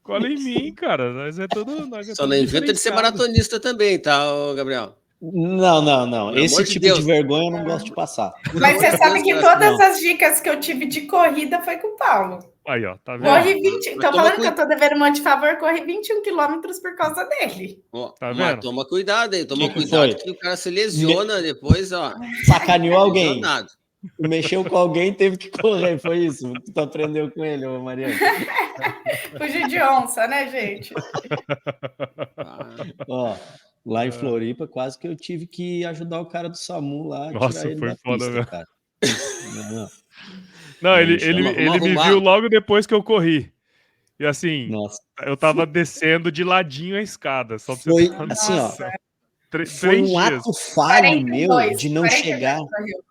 Cola em mim, cara. Nós é tudo Só não inventa de ser maratonista também, tá, Gabriel? Não. Esse tipo de vergonha eu não gosto de passar. Mas você sabe que todas as dicas que eu tive de corrida foi com o Paulo. Aí, ó, tá vendo? Corre 20. Tô falando que eu tô devendo um monte de favor, corre 21 quilômetros por causa dele. Tá vendo? Mas toma cuidado aí, toma cuidado que o cara se lesiona depois, ó. Sacaneou alguém. Mexeu com alguém, teve que correr, foi isso? Tu aprendeu com ele, ô Mariana? Fugir de onça, né, gente? Ó, lá em Floripa, quase que eu tive que ajudar o cara do SAMU lá a Nossa, tirar ele foi da foda, pista, velho. cara. Não, ele me viu logo depois que eu corri. E assim, eu tava descendo de ladinho a escada. Só pra foi você ter assim, ó. Foi um ato falho meu de não chegar.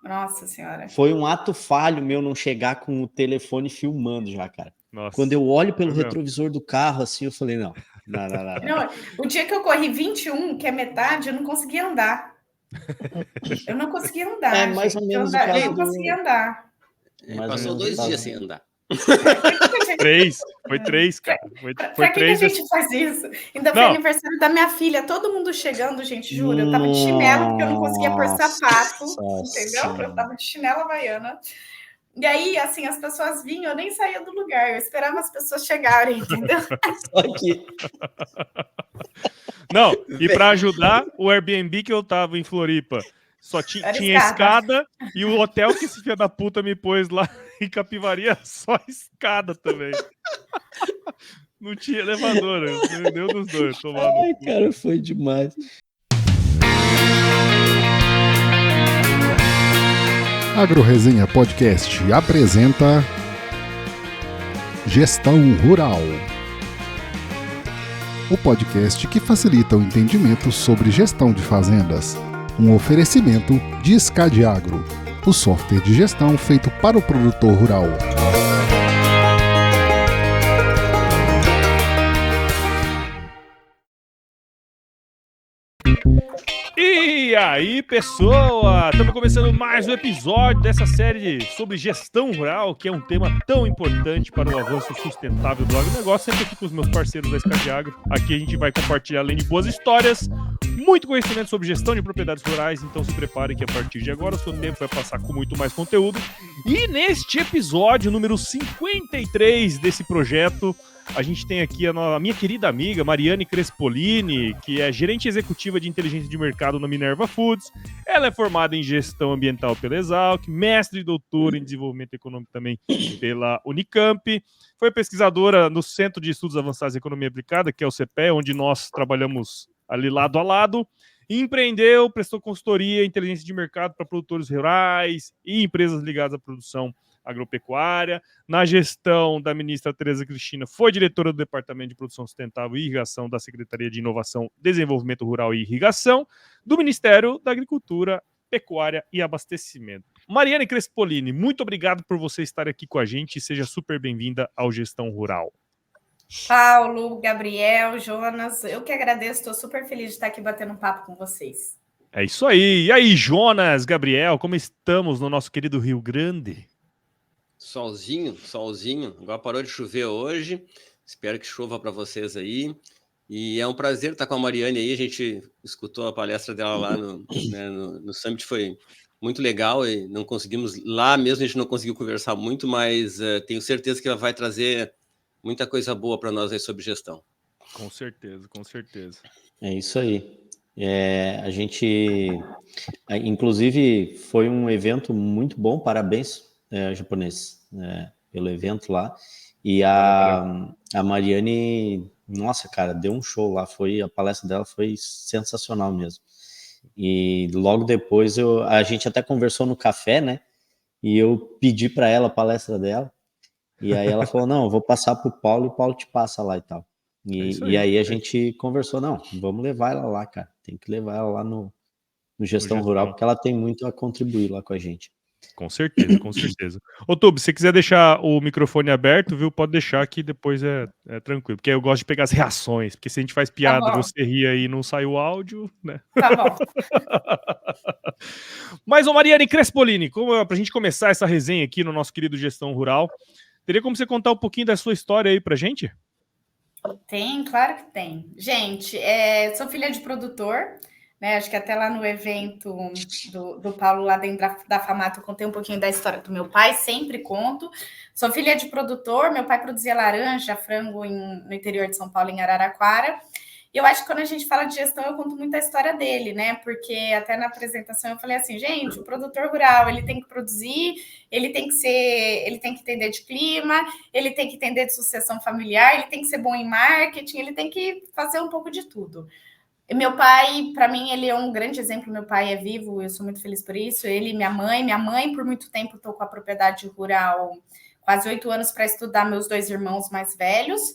Nossa senhora. Foi um ato falho meu não chegar com o telefone filmando já, cara. Nossa. Quando eu olho pelo retrovisor do carro, assim, eu falei, não. O dia que eu corri 21, que é metade, eu não conseguia andar. Eu não conseguia andar. É mais ou menos o caso eu não conseguia andar. Passou 2 dias sem andar. Foi 3, cara. Pra que a gente faz isso? Ainda foi aniversário da minha filha, todo mundo chegando, gente, juro. Eu tava de chinelo, porque eu não conseguia pôr sapato, entendeu? Eu tava de chinela havaiana. E aí, assim, as pessoas vinham, eu nem saía do lugar, eu esperava as pessoas chegarem, entendeu? Só que... Não, e pra ajudar, o Airbnb que eu tava em Floripa só tinha escada e o hotel que esse filho da puta me pôs lá em Capivari só escada também. Não tinha elevador, nenhum dos dois. Ai, cara, foi demais. AgroResenha Podcast apresenta Gestão Rural, o podcast que facilita o entendimento sobre gestão de fazendas. Um oferecimento de SCAD Agro, o software de gestão feito para o produtor rural. E aí, pessoal, estamos começando mais um episódio dessa série sobre gestão rural, que é um tema tão importante para o avanço sustentável do agronegócio. Sempre aqui com os meus parceiros da SCAD Agro. Aqui a gente vai compartilhar, além de boas histórias, muito conhecimento sobre gestão de propriedades rurais, então se preparem que a partir de agora o seu tempo vai passar com muito mais conteúdo. E neste episódio número 53 desse projeto, a gente tem aqui a minha querida amiga Mariane Crespolini, que é gerente executiva de inteligência de mercado na Minerva Foods. Ela é formada em gestão ambiental pela Exalc, mestre e doutora em desenvolvimento econômico também pela Unicamp. Foi pesquisadora no Centro de Estudos Avançados em Economia Aplicada, que é o CEPE, onde nós trabalhamos ali lado a lado. Empreendeu, prestou consultoria, inteligência de mercado para produtores rurais e empresas ligadas à produção agropecuária. Na gestão da ministra Tereza Cristina, foi diretora do Departamento de Produção Sustentável e Irrigação da Secretaria de Inovação, Desenvolvimento Rural e Irrigação do Ministério da Agricultura, Pecuária e Abastecimento. Mariane Crespolini, muito obrigado por você estar aqui com a gente e seja super bem-vinda ao Gestão Rural. Paulo, Gabriel, Jonas, eu que agradeço, estou super feliz de estar aqui batendo um papo com vocês. É isso aí. E aí, Jonas, Gabriel, como estamos no nosso querido Rio Grande? Solzinho. Agora parou de chover hoje. Espero que chova para vocês aí. E é um prazer estar com a Mariane aí. A gente escutou a palestra dela lá no Summit, foi muito legal. E não conseguimos, lá mesmo a gente não conseguiu conversar muito, mas tenho certeza que ela vai trazer muita coisa boa para nós aí sobre gestão. Com certeza, com certeza. É isso aí. A gente, inclusive, foi um evento muito bom, parabéns, japonês, pelo evento lá. E a Mariane, nossa, cara, deu um show lá, a palestra dela foi sensacional mesmo. E logo depois a gente até conversou no café, né? E eu pedi para ela a palestra dela. E aí ela falou, não, eu vou passar pro Paulo e o Paulo te passa lá e tal. E aí a gente conversou, não, vamos levar ela lá, cara. Tem que levar ela lá no Gestão Rural, porque ela tem muito a contribuir lá com a gente. Com certeza, com certeza. Ô, Tubo, se você quiser deixar o microfone aberto, viu, pode deixar que depois é tranquilo. Porque eu gosto de pegar as reações, porque se a gente faz piada, você ri aí e não sai o áudio, né? Tá bom. Mas, ô Mariane Crespolini, pra gente começar essa resenha aqui no nosso querido Gestão Rural, teria como você contar um pouquinho da sua história aí pra gente? Tem, claro que tem. Gente, sou filha de produtor, né? Acho que até lá no evento do Paulo, lá dentro da Famato, eu contei um pouquinho da história do meu pai, sempre conto. Sou filha de produtor, meu pai produzia laranja, frango no interior de São Paulo, em Araraquara. E eu acho que quando a gente fala de gestão, eu conto muito a história dele, né? Porque até na apresentação eu falei assim, gente, o produtor rural, ele tem que produzir, ele tem que entender de clima, ele tem que entender de sucessão familiar, ele tem que ser bom em marketing, ele tem que fazer um pouco de tudo. E meu pai, para mim, ele é um grande exemplo. Meu pai é vivo, eu sou muito feliz por isso. Ele e minha mãe, por muito tempo, estou com a propriedade rural, quase 8 anos para estudar meus 2 irmãos mais velhos.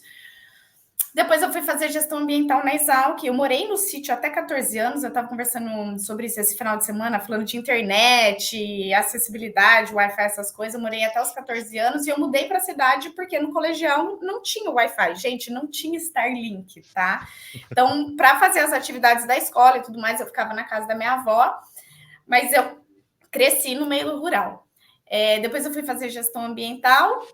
Depois eu fui fazer gestão ambiental na Exalc. Eu morei no sítio até 14 anos. Eu estava conversando sobre isso esse final de semana, falando de internet, acessibilidade, Wi-Fi, essas coisas. Eu morei até os 14 anos e eu mudei para a cidade porque no colegial não tinha Wi-Fi. Gente, não tinha Starlink, tá? Então, para fazer as atividades da escola e tudo mais, eu ficava na casa da minha avó. Mas eu cresci no meio rural. Depois eu fui fazer gestão ambiental.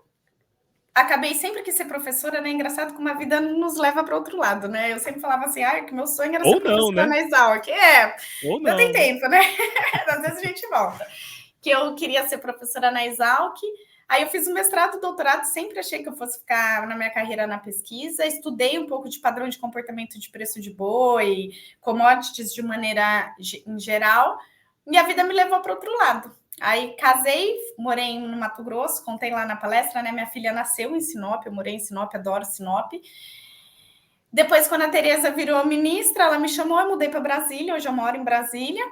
Acabei sempre que ser professora, né? Engraçado como a vida nos leva para outro lado, né? Eu sempre falava assim, que meu sonho era ser professora na Exalc. Ou ainda não, tem tempo, né? Às vezes a gente volta. Que eu queria ser professora na Exalc. Aí eu fiz o mestrado, doutorado, sempre achei que eu fosse ficar na minha carreira na pesquisa. Estudei um pouco de padrão de comportamento de preço de boi, commodities de maneira em geral. E a vida me levou para outro lado. Aí casei, morei no Mato Grosso, contei lá na palestra, né? Minha filha nasceu em Sinop, eu morei em Sinop, adoro Sinop. Depois, quando a Tereza virou ministra, ela me chamou, eu mudei para Brasília, hoje eu moro em Brasília.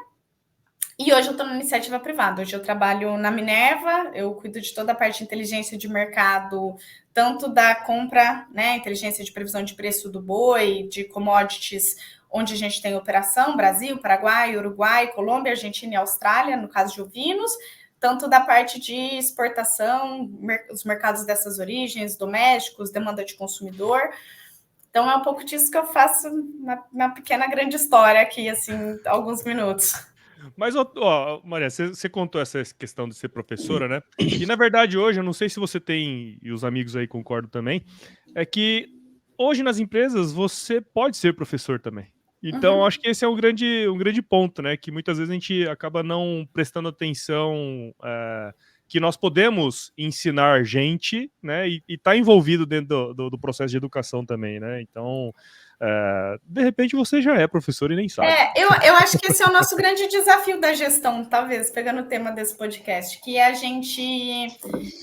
E hoje eu estou na iniciativa privada, hoje eu trabalho na Minerva, eu cuido de toda a parte de inteligência de mercado, tanto da compra, né? Inteligência de previsão de preço do boi, de commodities, onde a gente tem operação, Brasil, Paraguai, Uruguai, Colômbia, Argentina e Austrália, no caso de ovinos, tanto da parte de exportação, os mercados dessas origens, domésticos, demanda de consumidor. Então, é um pouco disso que eu faço, uma pequena grande história aqui, assim, alguns minutos. Mas, Maria, você contou essa questão de ser professora, né? E, na verdade, hoje, eu não sei se você tem, e os amigos aí concordam também, é que hoje nas empresas você pode ser professor também. Então, acho que esse é um grande ponto, né? Que muitas vezes a gente acaba não prestando atenção que nós podemos ensinar gente, né? E estar envolvido dentro do processo de educação também, né? Então, de repente você já é professor e nem sabe. Eu acho que esse é o nosso grande desafio da gestão, talvez, pegando o tema desse podcast, que é a gente,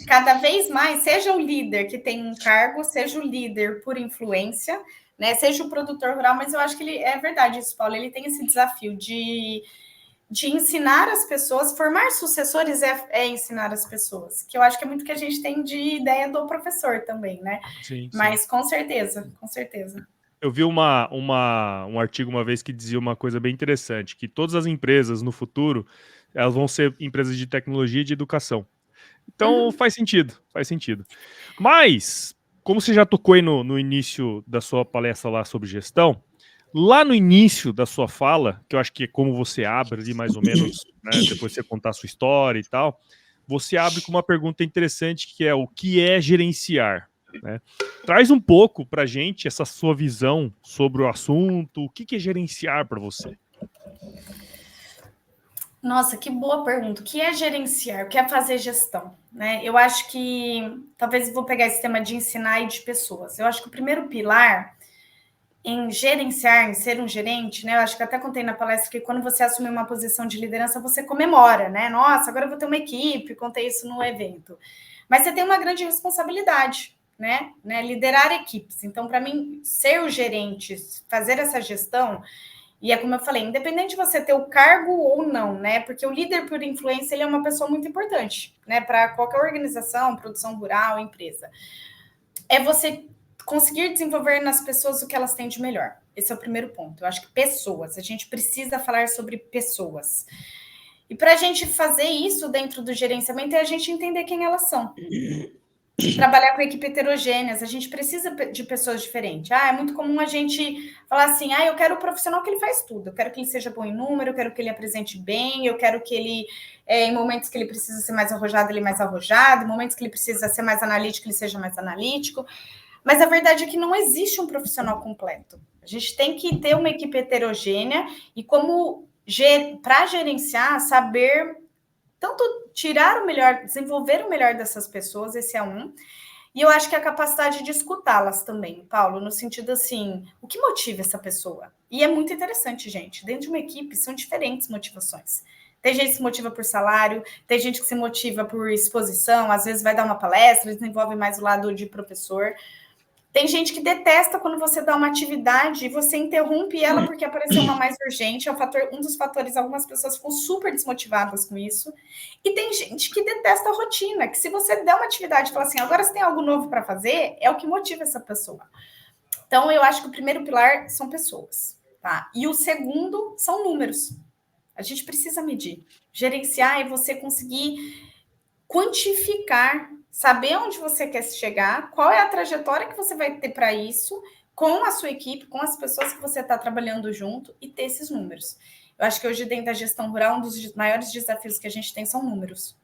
cada vez mais, seja o líder que tem um cargo, seja o líder por influência, né? Seja o produtor rural, mas eu acho que ele é verdade isso, Paulo, ele tem esse desafio de ensinar as pessoas, formar sucessores é ensinar as pessoas, que eu acho que é muito que a gente tem de ideia do professor também, né? Sim. Mas com certeza, com certeza. Eu vi um artigo uma vez que dizia uma coisa bem interessante, que todas as empresas no futuro, elas vão ser empresas de tecnologia e de educação. Então faz sentido. Mas, como você já tocou aí no início da sua palestra lá sobre gestão, lá no início da sua fala, que eu acho que é como você abre ali mais ou menos, né, depois você contar a sua história e tal, você abre com uma pergunta interessante que é o que é gerenciar? Né? Traz um pouco pra gente essa sua visão sobre o assunto, o que é gerenciar para você? Nossa, que boa pergunta. O que é gerenciar? O que é fazer gestão? Né? Eu acho que, talvez vou pegar esse tema de ensinar e de pessoas. Eu acho que o primeiro pilar em gerenciar, em ser um gerente, né? Eu acho que até contei na palestra que quando você assume uma posição de liderança, você comemora, né? Nossa, agora eu vou ter uma equipe, contei isso no evento. Mas você tem uma grande responsabilidade, né? Liderar equipes. Então, para mim, ser o gerente, fazer essa gestão, e é como eu falei, independente de você ter o cargo ou não, né? Porque o líder por influência, ele é uma pessoa muito importante, né? Para qualquer organização, produção rural, empresa. É você conseguir desenvolver nas pessoas o que elas têm de melhor. Esse é o primeiro ponto. Eu acho que pessoas, a gente precisa falar sobre pessoas. E para a gente fazer isso dentro do gerenciamento é a gente entender quem elas são. Trabalhar com equipe heterogêneas, a gente precisa de pessoas diferentes. É muito comum a gente falar assim, eu quero o profissional que ele faz tudo, eu quero que ele seja bom em número, eu quero que ele apresente bem, eu quero que ele, em momentos que ele precisa ser mais arrojado, ele mais arrojado, em momentos que ele precisa ser mais analítico, ele seja mais analítico. Mas a verdade é que não existe um profissional completo. A gente tem que ter uma equipe heterogênea e como para gerenciar, saber tanto tirar o melhor, desenvolver o melhor dessas pessoas, esse é um. E eu acho que a capacidade de escutá-las também, Paulo, no sentido assim, o que motiva essa pessoa? E é muito interessante, gente. Dentro de uma equipe são diferentes motivações. Tem gente que se motiva por salário, tem gente que se motiva por exposição, às vezes vai dar uma palestra, desenvolve mais o lado de professor. Tem gente que detesta quando você dá uma atividade e você interrompe ela porque apareceu uma mais urgente. É um dos fatores, algumas pessoas ficam super desmotivadas com isso. E tem gente que detesta a rotina, que se você der uma atividade e falar assim, agora você tem algo novo para fazer, é o que motiva essa pessoa. Então, eu acho que o primeiro pilar são pessoas, tá? E o segundo são números. A gente precisa medir. Gerenciar é você conseguir quantificar, saber onde você quer chegar, qual é a trajetória que você vai ter para isso, com a sua equipe, com as pessoas que você está trabalhando junto e ter esses números. Eu acho que hoje, dentro da gestão rural, um dos maiores desafios que a gente tem são números.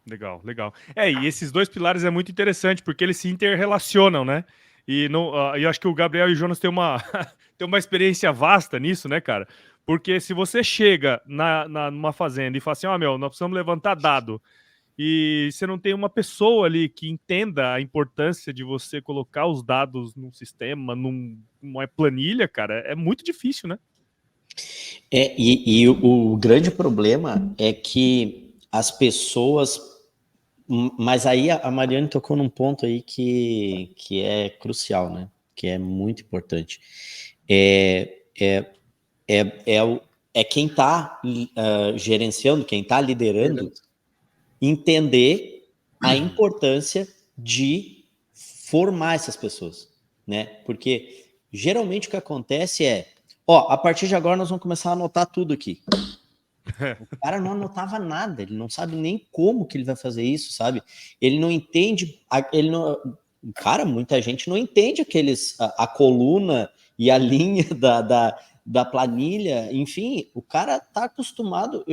Legal, legal. E esses dois pilares é muito interessante, porque eles se interrelacionam, né? E eu acho que o Gabriel e o Jonas têm têm uma experiência vasta nisso, né, cara? Porque se você chega numa fazenda e fala assim, nós precisamos levantar dado, e você não tem uma pessoa ali que entenda a importância de você colocar os dados num sistema, numa planilha, cara, é muito difícil, né? E o grande problema é que as pessoas... Mas aí a Mariane tocou num ponto aí que é crucial, né? Que é muito importante. É quem está gerenciando, quem está liderando, entender a importância de formar essas pessoas, né? Porque geralmente o que acontece é, a partir de agora nós vamos começar a anotar tudo aqui. O cara não anotava nada, ele não sabe nem como que ele vai fazer isso, sabe? Ele não entende, cara, muita gente não entende a coluna e a linha da planilha, enfim, o cara tá acostumado,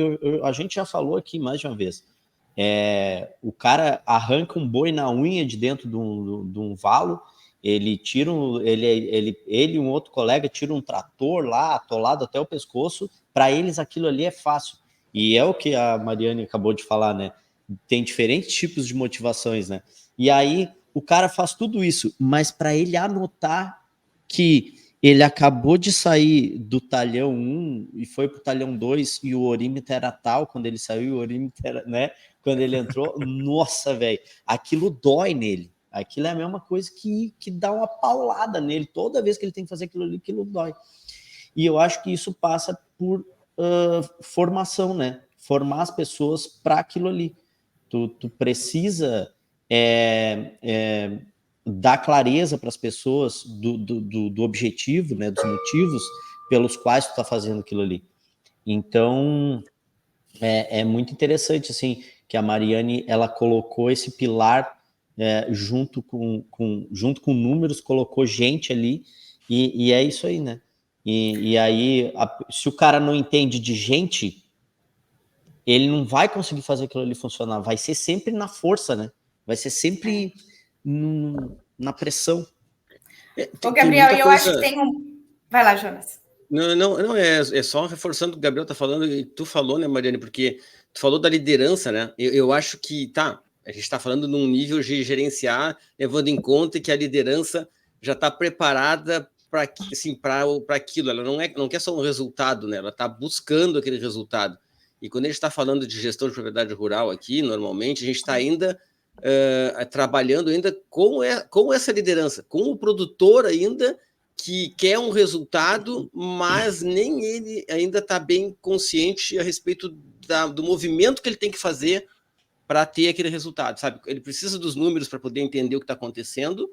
a gente já falou aqui mais de uma vez, o cara arranca um boi na unha de dentro de um valo, ele tira ele e um outro colega tiram um trator lá, atolado até o pescoço, para eles aquilo ali é fácil. E é o que a Mariane acabou de falar, né? Tem diferentes tipos de motivações, né? E aí o cara faz tudo isso, mas para ele anotar que ele acabou de sair do talhão 1 e foi para o talhão 2 e o orímetro era tal, quando ele saiu, o orímetro era, né? Quando ele entrou, nossa, velho, aquilo dói nele. Aquilo é a mesma coisa que dá uma paulada nele. Toda vez que ele tem que fazer aquilo ali, aquilo dói. E eu acho que isso passa por formação, né? Formar as pessoas para aquilo ali. Tu precisa dar clareza para as pessoas do objetivo, né? Dos motivos pelos quais tu está fazendo aquilo ali. Então, é muito interessante, assim, que a Mariane, ela colocou esse pilar junto com números, colocou gente ali, e é isso aí, né? E aí, se o cara não entende de gente, ele não vai conseguir fazer aquilo ali funcionar, vai ser sempre na força, né? Vai ser sempre na pressão. Ô, Gabriel, eu acho que tem um... Vai lá, Jonas. Não, é só reforçando o que o Gabriel tá falando, e tu falou, né, Mariane, porque tu falou da liderança, né? Eu acho que, a gente está falando num nível de gerenciar, levando em conta que a liderança já está preparada para aquilo, ela não quer só um resultado, né? Ela está buscando aquele resultado. E quando a gente está falando de gestão de propriedade rural aqui, normalmente, a gente está ainda trabalhando ainda com essa liderança, com o produtor ainda que quer um resultado, mas nem ele ainda está bem consciente a respeito do movimento que ele tem que fazer para ter aquele resultado, sabe? Ele precisa dos números para poder entender o que está acontecendo,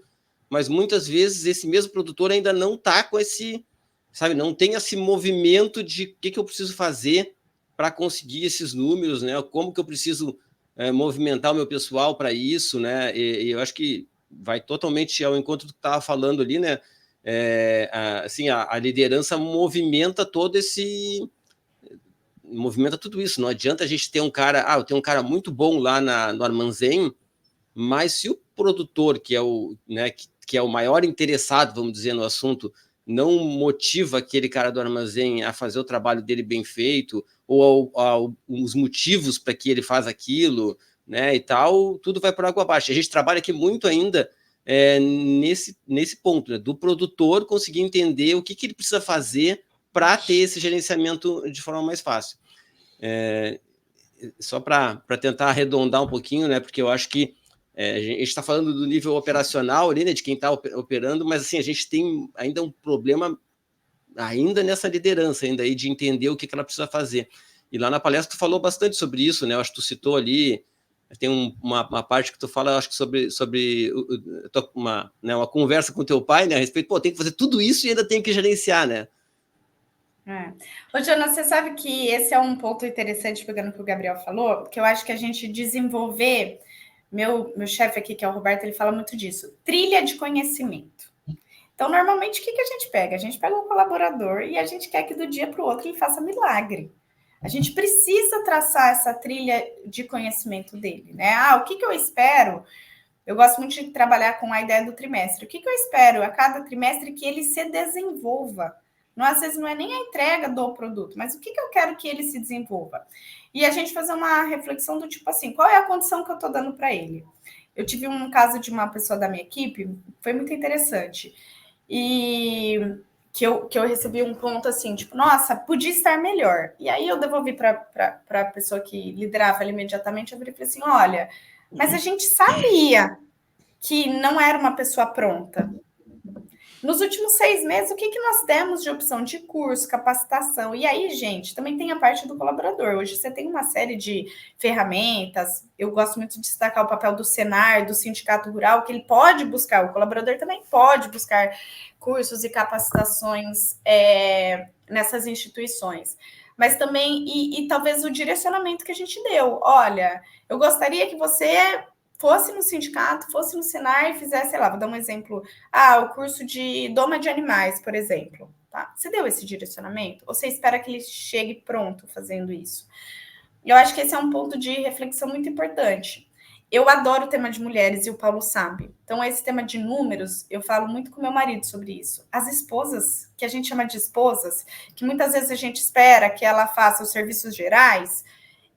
mas muitas vezes esse mesmo produtor ainda não está com esse, sabe? Não tem esse movimento de o que eu preciso fazer para conseguir esses números, né? Como que eu preciso movimentar o meu pessoal para isso, né? E eu acho que vai totalmente ao encontro do que estava falando ali, né? Assim, a liderança movimenta tudo isso. Não adianta a gente ter um cara, eu tenho um cara muito bom lá no armazém, mas se o produtor, que é o, né, que que é o maior interessado, vamos dizer, no assunto, não motiva aquele cara do armazém a fazer o trabalho dele bem feito, ou os motivos para que ele faz aquilo, né, e tal, tudo vai por água abaixo. A gente trabalha aqui muito ainda nesse ponto, né, do produtor conseguir entender o que ele precisa fazer para ter esse gerenciamento de forma mais fácil. Só para tentar arredondar um pouquinho, né, porque eu acho que a gente está falando do nível operacional ali, né, de quem está operando, mas assim, a gente tem ainda um problema ainda nessa liderança, ainda aí de entender o que ela precisa fazer. E lá na palestra tu falou bastante sobre isso, né? Eu acho que tu citou ali, tem uma parte que tu fala, acho que sobre uma conversa com teu pai, né, a respeito, pô, tem que fazer tudo isso e ainda tem que gerenciar, né? Ô, Jonas, você sabe que esse é um ponto interessante, pegando o que o Gabriel falou, que eu acho que a gente desenvolver, meu chefe aqui, que é o Roberto, ele fala muito disso, trilha de conhecimento. Então, normalmente, o que a gente pega? A gente pega um colaborador e a gente quer que do dia para o outro ele faça milagre. A gente precisa traçar essa trilha de conhecimento dele, né? O que eu espero? Eu gosto muito de trabalhar com a ideia do trimestre. O que eu espero a cada trimestre? Que ele se desenvolva. Não, às vezes não é nem a entrega do produto, mas o que eu quero que ele se desenvolva? E a gente fazer uma reflexão do tipo assim, qual é a condição que eu estou dando para ele? Eu tive um caso de uma pessoa da minha equipe, foi muito interessante, e que eu recebi um ponto assim, tipo, nossa, podia estar melhor. E aí eu devolvi para a pessoa que liderava ali imediatamente, eu falei assim, olha, mas a gente sabia que não era uma pessoa pronta. Nos últimos 6 meses, o que nós demos de opção de curso, capacitação? E aí, gente, também tem a parte do colaborador. Hoje você tem uma série de ferramentas. Eu gosto muito de destacar o papel do Senar, do Sindicato Rural, que ele pode buscar, o colaborador também pode buscar cursos e capacitações nessas instituições. Mas também, e talvez o direcionamento que a gente deu. Olha, eu gostaria que você fosse no sindicato, fosse no Senar e fizesse, sei lá, vou dar um exemplo, o curso de doma de animais, por exemplo. Tá? Você deu esse direcionamento? Ou você espera que ele chegue pronto fazendo isso? Eu acho que esse é um ponto de reflexão muito importante. Eu adoro o tema de mulheres e o Paulo sabe. Então, esse tema de números, eu falo muito com meu marido sobre isso. As esposas, que a gente chama de esposas, que muitas vezes a gente espera que ela faça os serviços gerais,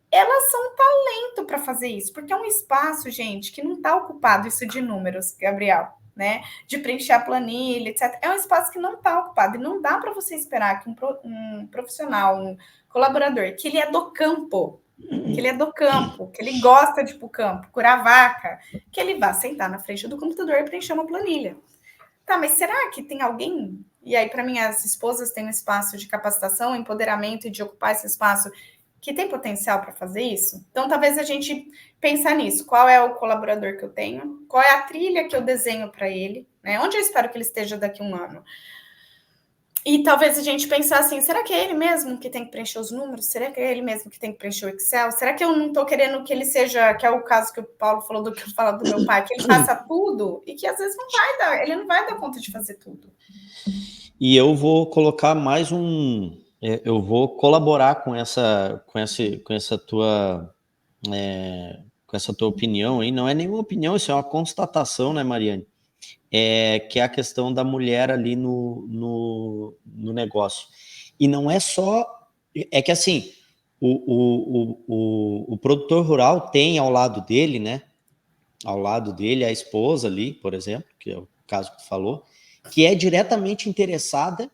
elas são um talento para fazer isso, porque é um espaço, gente, que não está ocupado, isso de números, Gabriel, né? De preencher a planilha, etc. É um espaço que não está ocupado, e não dá para você esperar que um profissional, um colaborador, que ele é do campo, que ele gosta de ir para o campo, curar vaca, que ele vá sentar na frente do computador e preencher uma planilha. Tá, mas será que tem alguém? E aí, para mim, as esposas têm um espaço de capacitação, empoderamento e de ocupar esse espaço que tem potencial para fazer isso? Então, talvez a gente pensar nisso. Qual é o colaborador que eu tenho? Qual é a trilha que eu desenho para ele? Né? Onde eu espero que ele esteja daqui a um ano? E talvez a gente pensar assim, será que é ele mesmo que tem que preencher os números? Será que é ele mesmo que tem que preencher o Excel? Será que eu não estou querendo que ele seja, que é o caso que o Paulo falou do que eu falo do meu pai, que ele faça tudo e que às vezes ele não vai dar conta de fazer tudo. E eu vou colocar mais eu vou colaborar com essa tua opinião aí. Não é nenhuma opinião, isso é uma constatação, né, Mariane? Que é a questão da mulher ali no negócio. E não é só... É que assim, o produtor rural tem ao lado dele, né? Ao lado dele a esposa ali, por exemplo, que é o caso que tu falou, que é diretamente interessada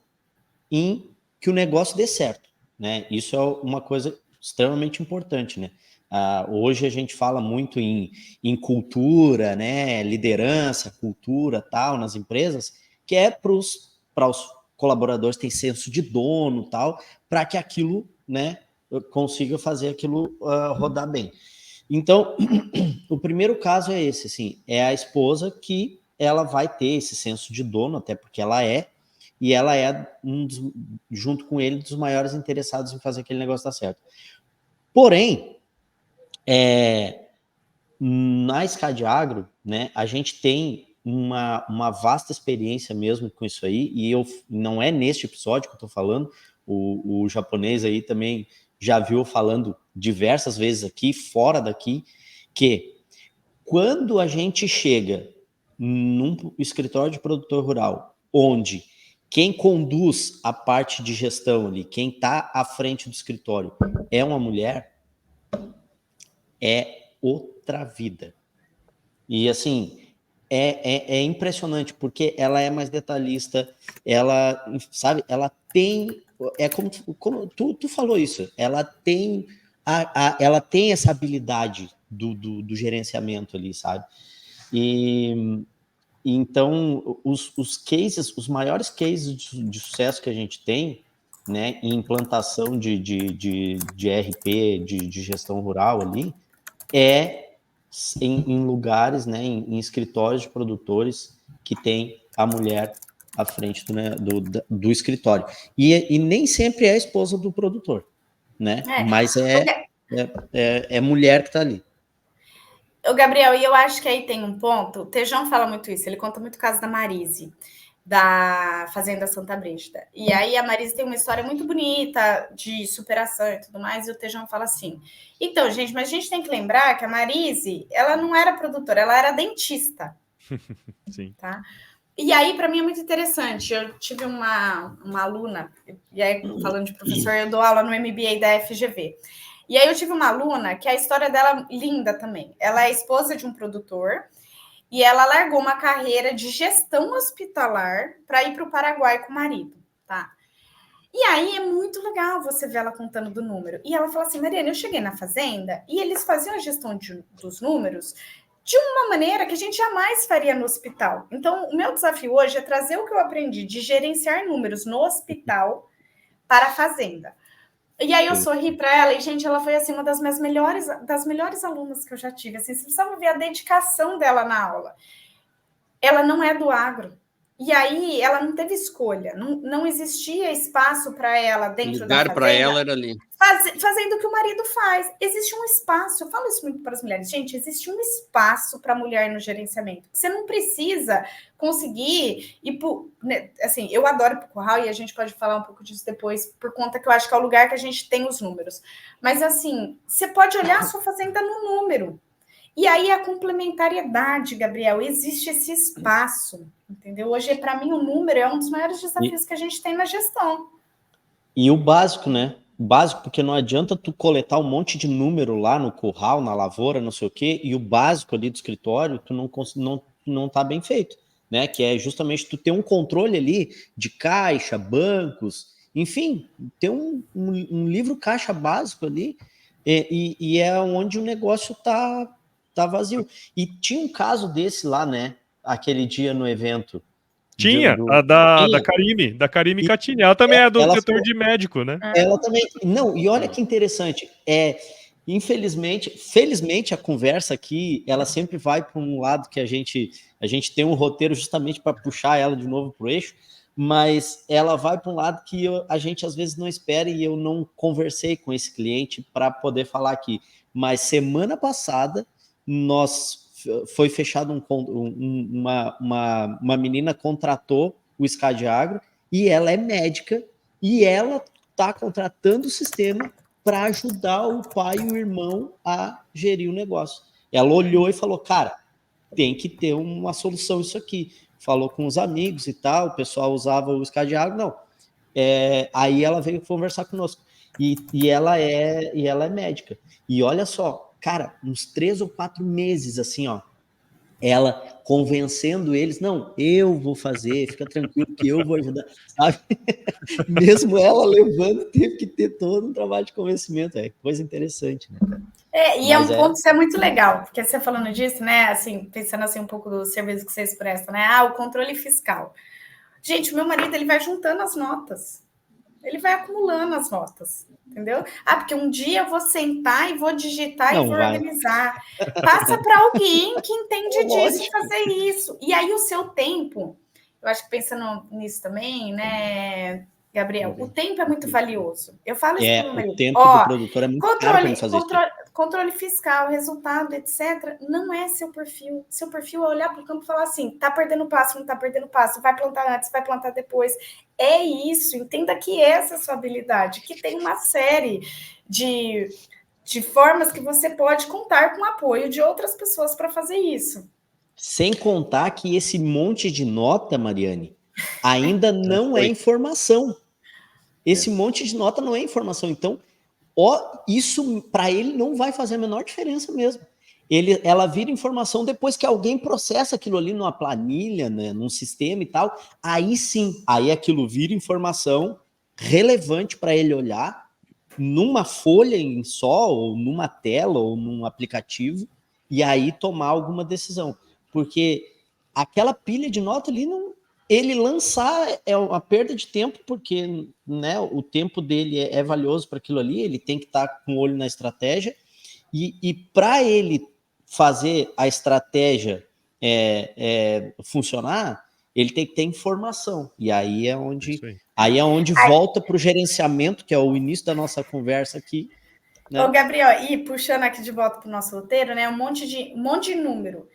em que o negócio dê certo, né? Isso é uma coisa extremamente importante, né? Hoje a gente fala muito em cultura, né? Liderança, cultura, tal, nas empresas, que é para os colaboradores terem senso de dono, tal, para que aquilo, né, consiga fazer aquilo rodar bem. Então, o primeiro caso é esse, assim, é a esposa que ela vai ter esse senso de dono, até porque ela e ela é junto com ele, dos maiores interessados em fazer aquele negócio dar certo. Porém, na Scadiagro, né, a gente tem uma vasta experiência mesmo com isso aí, e não é neste episódio que eu tô falando, o japonês aí também já viu falando diversas vezes aqui, fora daqui, que quando a gente chega num escritório de produtor rural, onde quem conduz a parte de gestão ali, quem está à frente do escritório é uma mulher, é outra vida. E assim, é impressionante, porque ela é mais detalhista, ela, sabe, ela tem, é como tu falou isso, ela tem, ela tem essa habilidade do gerenciamento ali, sabe? E então, os cases, os maiores cases de sucesso que a gente tem, né, em implantação de RP, de gestão rural ali, é em lugares, né, em escritórios de produtores que tem a mulher à frente do escritório. E nem sempre é a esposa do produtor, né? Mas é mulher que está ali. O Gabriel, e eu acho que aí tem um ponto, o Tejão fala muito isso, ele conta muito o caso da Marise, da Fazenda Santa Brígida. E aí a Marise tem uma história muito bonita de superação e tudo mais, e o Tejão fala assim, então, gente, mas a gente tem que lembrar que a Marise, ela não era produtora, ela era dentista. Sim. Tá? E aí, para mim, é muito interessante. Eu tive uma aluna, e aí, falando de professor, eu dou aula no MBA da FGV. E aí eu tive uma aluna que a história dela é linda também. Ela é esposa de um produtor e ela largou uma carreira de gestão hospitalar para ir para o Paraguai com o marido, tá? E aí é muito legal você ver ela contando do número. E ela fala assim, Mariana, eu cheguei na fazenda e eles faziam a gestão dos números de uma maneira que a gente jamais faria no hospital. Então, o meu desafio hoje é trazer o que eu aprendi de gerenciar números no hospital para a fazenda. E aí eu sorri para ela e, gente, ela foi assim uma das melhores alunas que eu já tive. Assim, você precisava ver a dedicação dela na aula. Ela não é do agro. E aí ela não teve escolha. Não existia espaço para ela dentro da fazenda. O lugar para ela era ali. Fazendo o que o marido faz. Existe um espaço, eu falo isso muito para as mulheres, gente, existe um espaço para a mulher no gerenciamento. Você não precisa conseguir ir né, assim, eu adoro o curral e a gente pode falar um pouco disso depois, por conta que eu acho que é o lugar que a gente tem os números. Mas assim, você pode olhar a sua fazenda no número. E aí a complementariedade, Gabriel, existe esse espaço, entendeu? Hoje, para mim, o número é um dos maiores desafios que a gente tem na gestão. E o básico, né? O básico, porque não adianta tu coletar um monte de número lá no curral, na lavoura, não sei o quê, e o básico ali do escritório, tu não tá bem feito, né? Que é justamente tu ter um controle ali de caixa, bancos, enfim, ter um livro caixa básico ali, e é onde o negócio tá vazio. E tinha um caso desse lá, né? Aquele dia no evento. Tinha, da Karime Catini. Ela também é do setor de médico, né? Ela também. Não, e olha que interessante. Felizmente, a conversa aqui, ela sempre vai para um lado que a gente tem um roteiro justamente para puxar ela de novo para o eixo, mas ela vai para um lado que a gente às vezes não espera e eu não conversei com esse cliente para poder falar aqui. Mas semana passada, foi fechado uma menina contratou o Scadiagro e ela é médica e ela está contratando o sistema para ajudar o pai e o irmão a gerir o negócio. Ela olhou e falou, cara, tem que ter uma solução isso aqui. Falou com os amigos e tal, o pessoal usava o Scadiagro, não. Aí ela veio conversar conosco. E ela é médica. E olha só, cara, uns 3 ou 4 meses, assim, ó, ela convencendo eles, não, eu vou fazer, fica tranquilo que eu vou ajudar, sabe? Mesmo ela levando, teve que ter todo um trabalho de convencimento, coisa interessante, né? É um ponto que é muito legal, porque você falando disso, né, assim, pensando assim um pouco do serviço que vocês prestam, né, o controle fiscal. Gente, o meu marido, ele vai juntando as notas. Ele vai acumulando as notas, entendeu? Porque um dia eu vou sentar e vou digitar e vou organizar. Passa para alguém que entende disso fazer isso. E aí o seu tempo, eu acho que pensando nisso também, né, Gabriel, o tempo é muito valioso. Eu falo isso para o meu marido. O tempo do produtor é muito caro para ele fazer isso. Controle fiscal, resultado, etc., não é seu perfil. Seu perfil é olhar para o campo e falar assim, tá perdendo passo, não tá perdendo passo, vai plantar antes, vai plantar depois. É isso, entenda que essa é a sua habilidade, que tem uma série de formas que você pode contar com o apoio de outras pessoas para fazer isso. Sem contar que esse monte de nota, Mariane, ainda não é informação. Esse monte de nota não é informação. Então, isso para ele não vai fazer a menor diferença mesmo. Ela vira informação depois que alguém processa aquilo ali numa planilha, né, num sistema e tal. Aí sim, aí aquilo vira informação relevante para ele olhar numa folha em só, ou numa tela, ou num aplicativo, e aí tomar alguma decisão. Porque aquela pilha de nota ali, ele lançar é uma perda de tempo, porque, né, o tempo dele é valioso para aquilo ali, ele tem que estar com o olho na estratégia, e para ele fazer a estratégia funcionar, ele tem que ter informação. E aí é onde, volta para o gerenciamento, que é o início da nossa conversa aqui. Né? Ô, Gabriel, e puxando aqui de volta para o nosso roteiro, né? Um monte de número.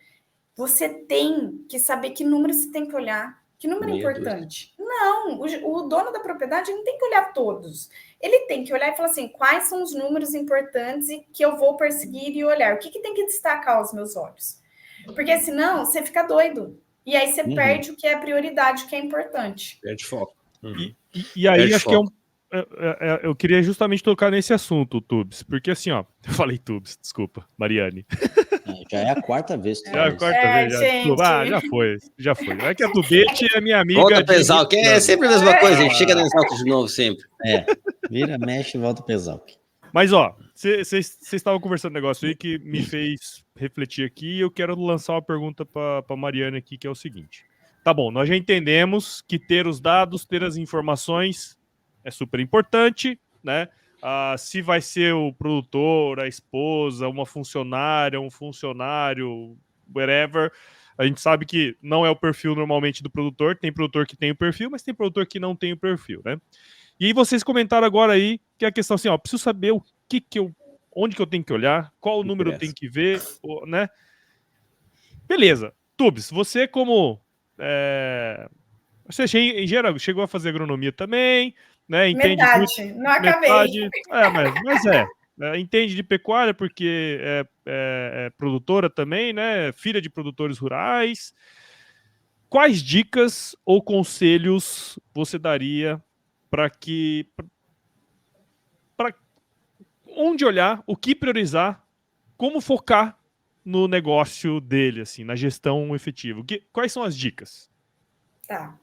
Você tem que saber que número você tem que olhar. Que número é importante? Não, o dono da propriedade não tem que olhar todos. Ele tem que olhar e falar assim, quais são os números importantes e que eu vou perseguir e olhar? O que tem que destacar aos meus olhos? Porque senão você fica doido. E aí você perde o que é prioridade, o que é importante. Perde foco. E aí acho que eu queria justamente tocar nesse assunto, Tubes, porque assim, ó, eu falei Tubes, desculpa, Mariane. Já é a quarta vez. Já é a quarta vez. Já foi. É que a Tubete é minha amiga. Volta pro Exalc, é sempre a mesma coisa, a gente chega no Exalc de novo sempre. Vira, mexe e volta pro Exalc. Mas, ó, vocês estavam conversando um negócio aí que me fez refletir aqui e eu quero lançar uma pergunta pra Mariane aqui, que é o seguinte. Tá bom, nós já entendemos que ter os dados, ter as informações é super importante, né? Se vai ser o produtor, a esposa, uma funcionária, um funcionário, whatever, a gente sabe que não é o perfil normalmente do produtor, tem produtor que tem o perfil, mas tem produtor que não tem o perfil, né? E aí vocês comentaram agora aí que a questão assim, ó, preciso saber onde que eu tenho que olhar, qual o número eu tenho que ver, né? Beleza. Tubes, você como... Você em geral chegou a fazer agronomia também, né? Entende metade, não acabei. Mas entende de pecuária porque é produtora também, né? Filha de produtores rurais. Quais dicas ou conselhos você daria para onde olhar, o que priorizar, como focar no negócio dele, assim, na gestão efetiva? Quais são as dicas? Tá.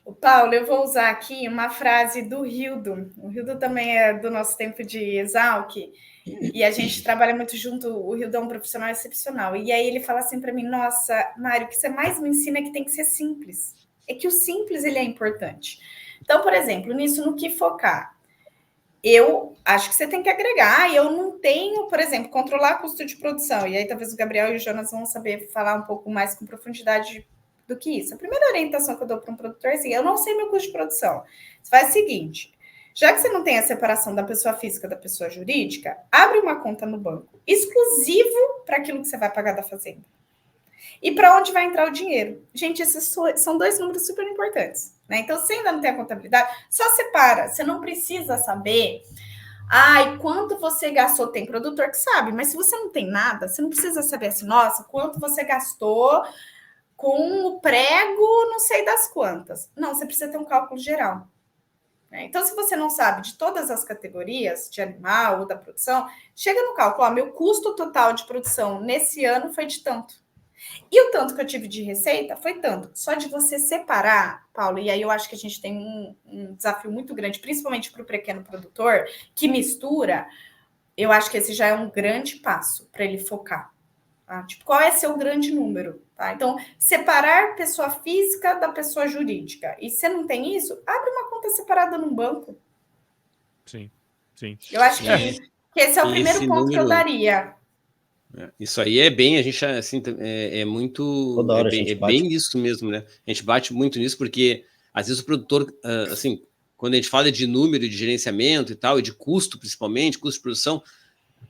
O Paulo, eu vou usar aqui uma frase do Hildo. O Hildo também é do nosso tempo de Exalc, e a gente trabalha muito junto. O Hildo é um profissional excepcional. E aí ele fala assim para mim, nossa, Mário, o que você mais me ensina é que tem que ser simples. É que o simples, ele é importante. Então, por exemplo, nisso, no que focar? Eu acho que você tem que agregar, e eu não tenho, por exemplo, controlar custo de produção. E aí talvez o Gabriel e o Jonas vão saber falar um pouco mais com profundidade do que isso. A primeira orientação que eu dou para um produtor é assim, eu não sei meu custo de produção. Você faz o seguinte, já que você não tem a separação da pessoa física da pessoa jurídica, abre uma conta no banco, exclusivo para aquilo que você vai pagar da fazenda. E para onde vai entrar o dinheiro? Gente, esses são dois números super importantes, né? Então, se ainda não tem a contabilidade, só separa. Você não precisa saber quanto você gastou. Tem produtor que sabe, mas se você não tem nada, você não precisa saber assim, nossa, quanto você gastou com o prego, não sei das quantas. Não, você precisa ter um cálculo geral. Então, se você não sabe de todas as categorias de animal ou da produção, chega no cálculo, meu custo total de produção nesse ano foi de tanto. E o tanto que eu tive de receita foi tanto. Só de você separar, Paulo, e aí eu acho que a gente tem um desafio muito grande, principalmente para o pequeno produtor, que mistura, eu acho que esse já é um grande passo para ele focar. Tá? Tipo, qual é seu grande número? Tá? Então, separar pessoa física da pessoa jurídica. E se não tem isso, abre uma conta separada num banco. Sim. Eu acho que esse é o primeiro ponto número... que eu daria. Isso aí é bem, a gente assim, é muito, bem isso mesmo, né? A gente bate muito nisso porque às vezes o produtor, assim, quando a gente fala de número, de gerenciamento e tal, e de custo principalmente, custo de produção,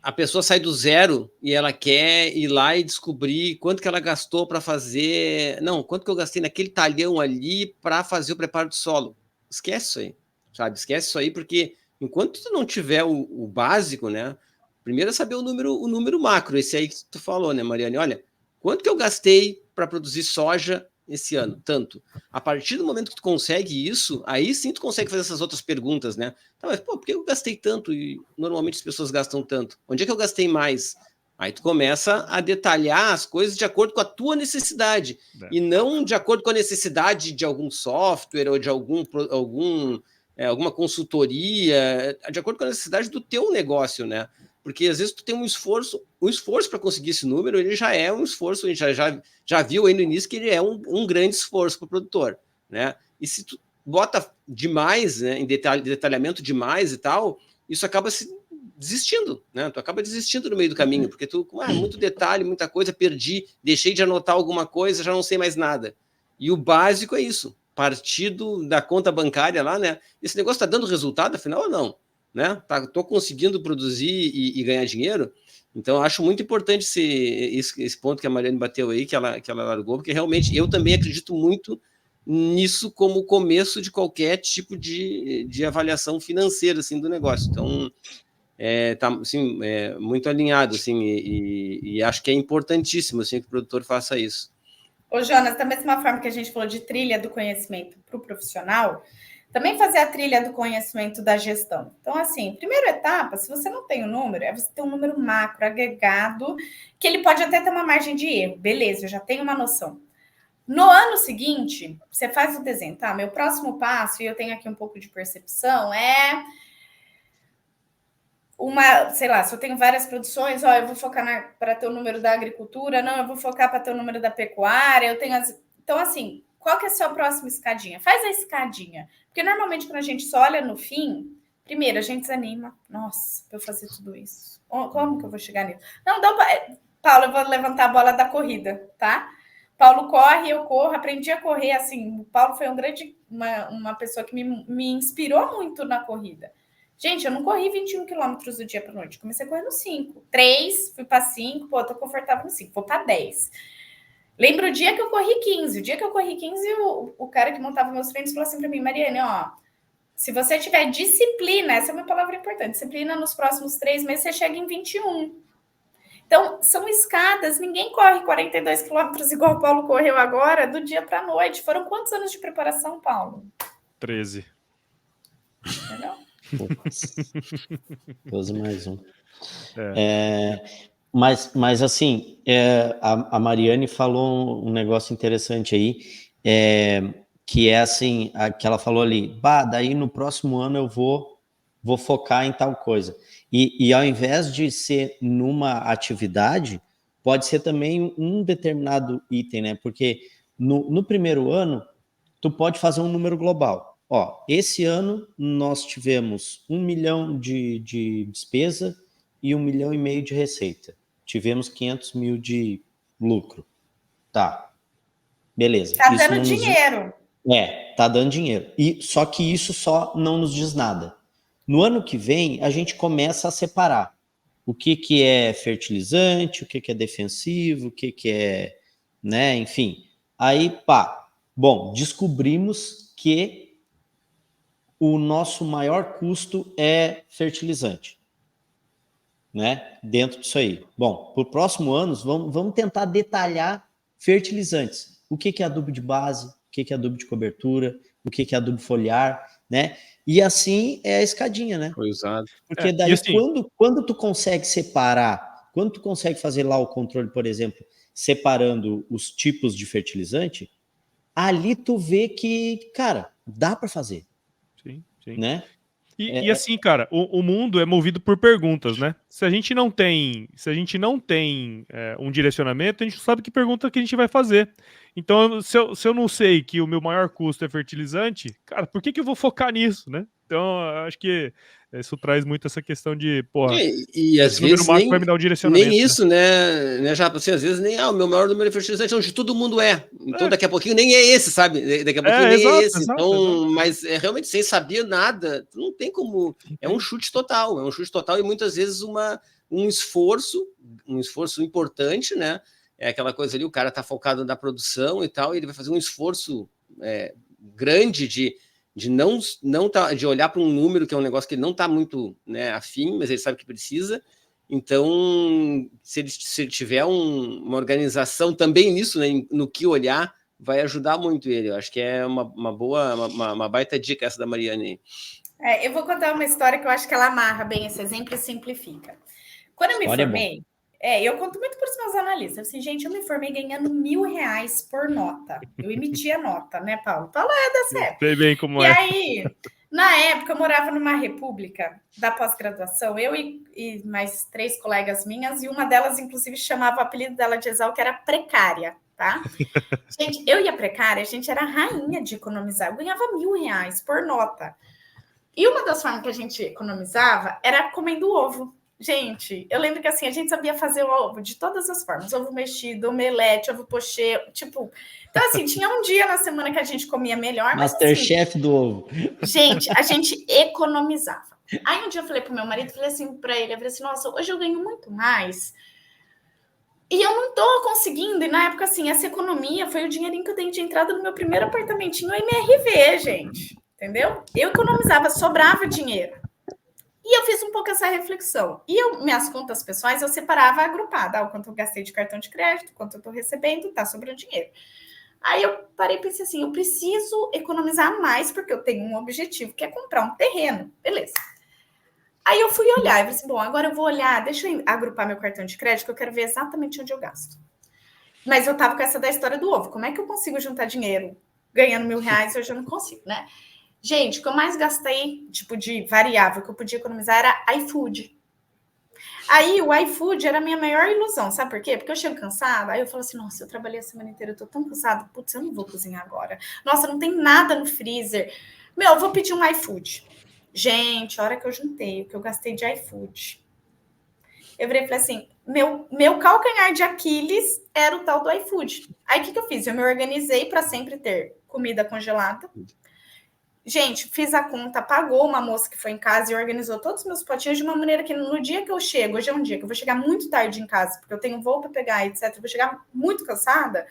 a pessoa sai do zero e ela quer ir lá e descobrir quanto que ela gastou para fazer, quanto que eu gastei naquele talhão ali para fazer o preparo do solo. Esquece isso aí, sabe? Esquece isso aí porque enquanto tu não tiver o básico, né? Primeiro é saber o número macro, esse aí que tu falou, né, Mariane? Olha, Quanto que eu gastei para produzir soja esse ano? Tanto. A partir do momento que tu consegue isso, aí sim tu consegue fazer essas outras perguntas, né? Tá, mas, pô, por que eu gastei tanto e normalmente as pessoas gastam tanto? Onde é que eu gastei mais? Aí tu começa a detalhar as coisas de acordo com a tua necessidade e não de acordo com a necessidade de algum software ou de alguma consultoria, de acordo com a necessidade do teu negócio, né? Porque às vezes tu tem um esforço para conseguir esse número, ele já é um esforço, a gente já viu aí no início que ele é um grande esforço para o produtor, né? E se tu bota demais, né, em detalhamento demais e tal, isso acaba se desistindo, né? Tu acaba desistindo no meio do caminho, porque tu, muito detalhe, muita coisa, perdi, deixei de anotar alguma coisa, já não sei mais nada. E o básico é isso, partido da conta bancária lá, né? Esse negócio tá dando resultado, afinal, ou não? Né? Tô conseguindo produzir e ganhar dinheiro. Então, acho muito importante esse ponto que a Mariane bateu aí, que ela largou, porque realmente eu também acredito muito nisso como começo de qualquer tipo de avaliação financeira assim, do negócio. Então, tá assim, muito alinhado, assim, e acho que é importantíssimo assim, que o produtor faça isso. Ô, Jonas, da mesma forma que a gente falou de trilha do conhecimento para o profissional, também fazer a trilha do conhecimento da gestão. Então, assim, primeira etapa, se você não tem o número, é você ter um número macro, agregado, que ele pode até ter uma margem de erro. Beleza, eu já tenho uma noção. No ano seguinte, você faz o desenho, tá? Meu próximo passo, e eu tenho aqui um pouco de percepção, sei lá, se eu tenho várias produções, eu vou focar para ter o número da agricultura, não, eu vou focar para ter o número da pecuária, então, assim, qual que é a sua próxima escadinha? Faz a escadinha, porque normalmente quando a gente só olha no fim, primeiro a gente desanima, nossa, para eu fazer tudo isso, como que eu vou chegar nisso? Não, Paulo, eu vou levantar a bola da corrida, tá? Paulo corre, eu corro, aprendi a correr, assim, o Paulo foi uma pessoa que me inspirou muito na corrida. Gente, eu não corri 21 quilômetros do dia para noite. Comecei a correr no 5. 3, fui para 5. Pô, tô confortável no 5. Vou para 10. Lembro o dia que eu corri 15. O dia que eu corri 15, o cara que montava meus treinos falou assim para mim, Mariane, se você tiver disciplina, essa é uma palavra importante, disciplina nos próximos 3 meses, você chega em 21. Então, são escadas. Ninguém corre 42 quilômetros igual o Paulo correu agora, do dia para a noite. Foram quantos anos de preparação, Paulo? 13. Entendeu? 12 mais 1. Mas assim, a Mariane falou um negócio interessante aí, que é assim, que ela falou ali, daí no próximo ano eu vou focar em tal coisa. E ao invés de ser numa atividade, pode ser também um determinado item, né? Porque no primeiro ano, tu pode fazer um número global. Esse ano nós tivemos 1 milhão de despesa e 1,5 milhão de receita. Tivemos 500 mil de lucro. Tá. Beleza. Tá dando dinheiro. Tá dando dinheiro. Só que isso só não nos diz nada. No ano que vem, a gente começa a separar o que é fertilizante, o que é defensivo, o que é, né, enfim. Aí, descobrimos que o nosso maior custo é fertilizante, né, dentro disso aí. Bom, para o próximo ano, vamos tentar detalhar fertilizantes. O que é adubo de base, o que é adubo de cobertura, o que é adubo foliar, né? E assim é a escadinha, né? Foi usado. Porque daí, assim, quando tu consegue separar, quando tu consegue fazer lá o controle, por exemplo, separando os tipos de fertilizante, ali tu vê que, cara, dá para fazer. Sim, sim. Né? E assim, cara, o mundo é movido por perguntas, né? Se a gente não tem um direcionamento, a gente não sabe que pergunta que a gente vai fazer. Então, se eu não sei que o meu maior custo é fertilizante, cara, por que eu vou focar nisso, né? Então, acho que isso traz muito essa questão de, porra, e às vezes vai me dar um direcionamento. Nem isso, né? Já, assim, às vezes nem o meu maior número de fertilizante, onde todo mundo é. Então, daqui a pouquinho nem é esse, sabe? Daqui a pouquinho nem é esse. Então, mas realmente, sem saber nada, não tem como. É um chute total. E muitas vezes um esforço importante, né? É aquela coisa ali, o cara tá focado na produção e tal, e ele vai fazer um esforço grande de não tá, de olhar para um número que é um negócio que ele não está muito, né, afim, mas ele sabe que precisa, Então, se ele tiver uma organização também nisso, né, no que olhar, vai ajudar muito ele. Eu acho que é uma baita dica essa da Mariane. Eu vou contar uma história que eu acho que ela amarra bem esse exemplo e simplifica. Quando eu me formei, eu conto muito para os meus analistas. Assim, gente, eu me formei ganhando R$1.000 por nota. Eu emitia nota, né, Paulo? Paulo é dessa época. Sei bem como e aí, na época, eu morava numa república da pós-graduação, eu e mais 3 colegas minhas, e uma delas, inclusive, chamava o apelido dela de Exal, que era Precária, tá? Gente, eu e a Precária, a gente era rainha de economizar. Eu ganhava R$1.000 por nota. E uma das formas que a gente economizava era comendo ovo. Gente, eu lembro que assim, a gente sabia fazer o ovo de todas as formas. Ovo mexido, omelete, ovo pochê, tipo... Então, assim, tinha um dia na semana que a gente comia melhor. Masterchef assim, do ovo. Gente, a gente economizava. Aí um dia eu falei pro meu marido, falei assim pra ele, eu falei assim, nossa, hoje eu ganho muito mais. E eu não tô conseguindo. E na época, assim, essa economia foi o dinheirinho que eu dei de entrada no meu primeiro apartamentinho MRV, gente. Entendeu? Eu economizava, sobrava dinheiro. E eu fiz um pouco essa reflexão. E minhas contas pessoais eu separava agrupada. O quanto eu gastei de cartão de crédito, quanto eu estou recebendo, tá sobrando dinheiro. Aí eu parei e pensei assim, eu preciso economizar mais porque eu tenho um objetivo, que é comprar um terreno. Beleza. Aí eu fui olhar e falei assim, bom, agora eu vou olhar, deixa eu agrupar meu cartão de crédito, que eu quero ver exatamente onde eu gasto. Mas eu tava com essa da história do ovo. Como é que eu consigo juntar dinheiro ganhando R$1.000? Hoje eu não consigo, né? Gente, o que eu mais gastei, tipo, de variável que eu podia economizar era iFood. Aí, o iFood era a minha maior ilusão, sabe por quê? Porque eu chego cansada, aí eu falo assim, nossa, eu trabalhei a semana inteira, eu tô tão cansada, putz, eu não vou cozinhar agora. Nossa, não tem nada no freezer. Eu vou pedir um iFood. Gente, a hora que eu juntei, o que eu gastei de iFood, eu virei e falei assim, meu calcanhar de Aquiles era o tal do iFood. Aí, o que eu fiz? Eu me organizei para sempre ter comida congelada. Gente, fiz a conta, pagou uma moça que foi em casa e organizou todos os meus potinhos de uma maneira que no dia que eu chego, hoje é um dia que eu vou chegar muito tarde em casa, porque eu tenho voo para pegar, etc. Eu vou chegar muito cansada,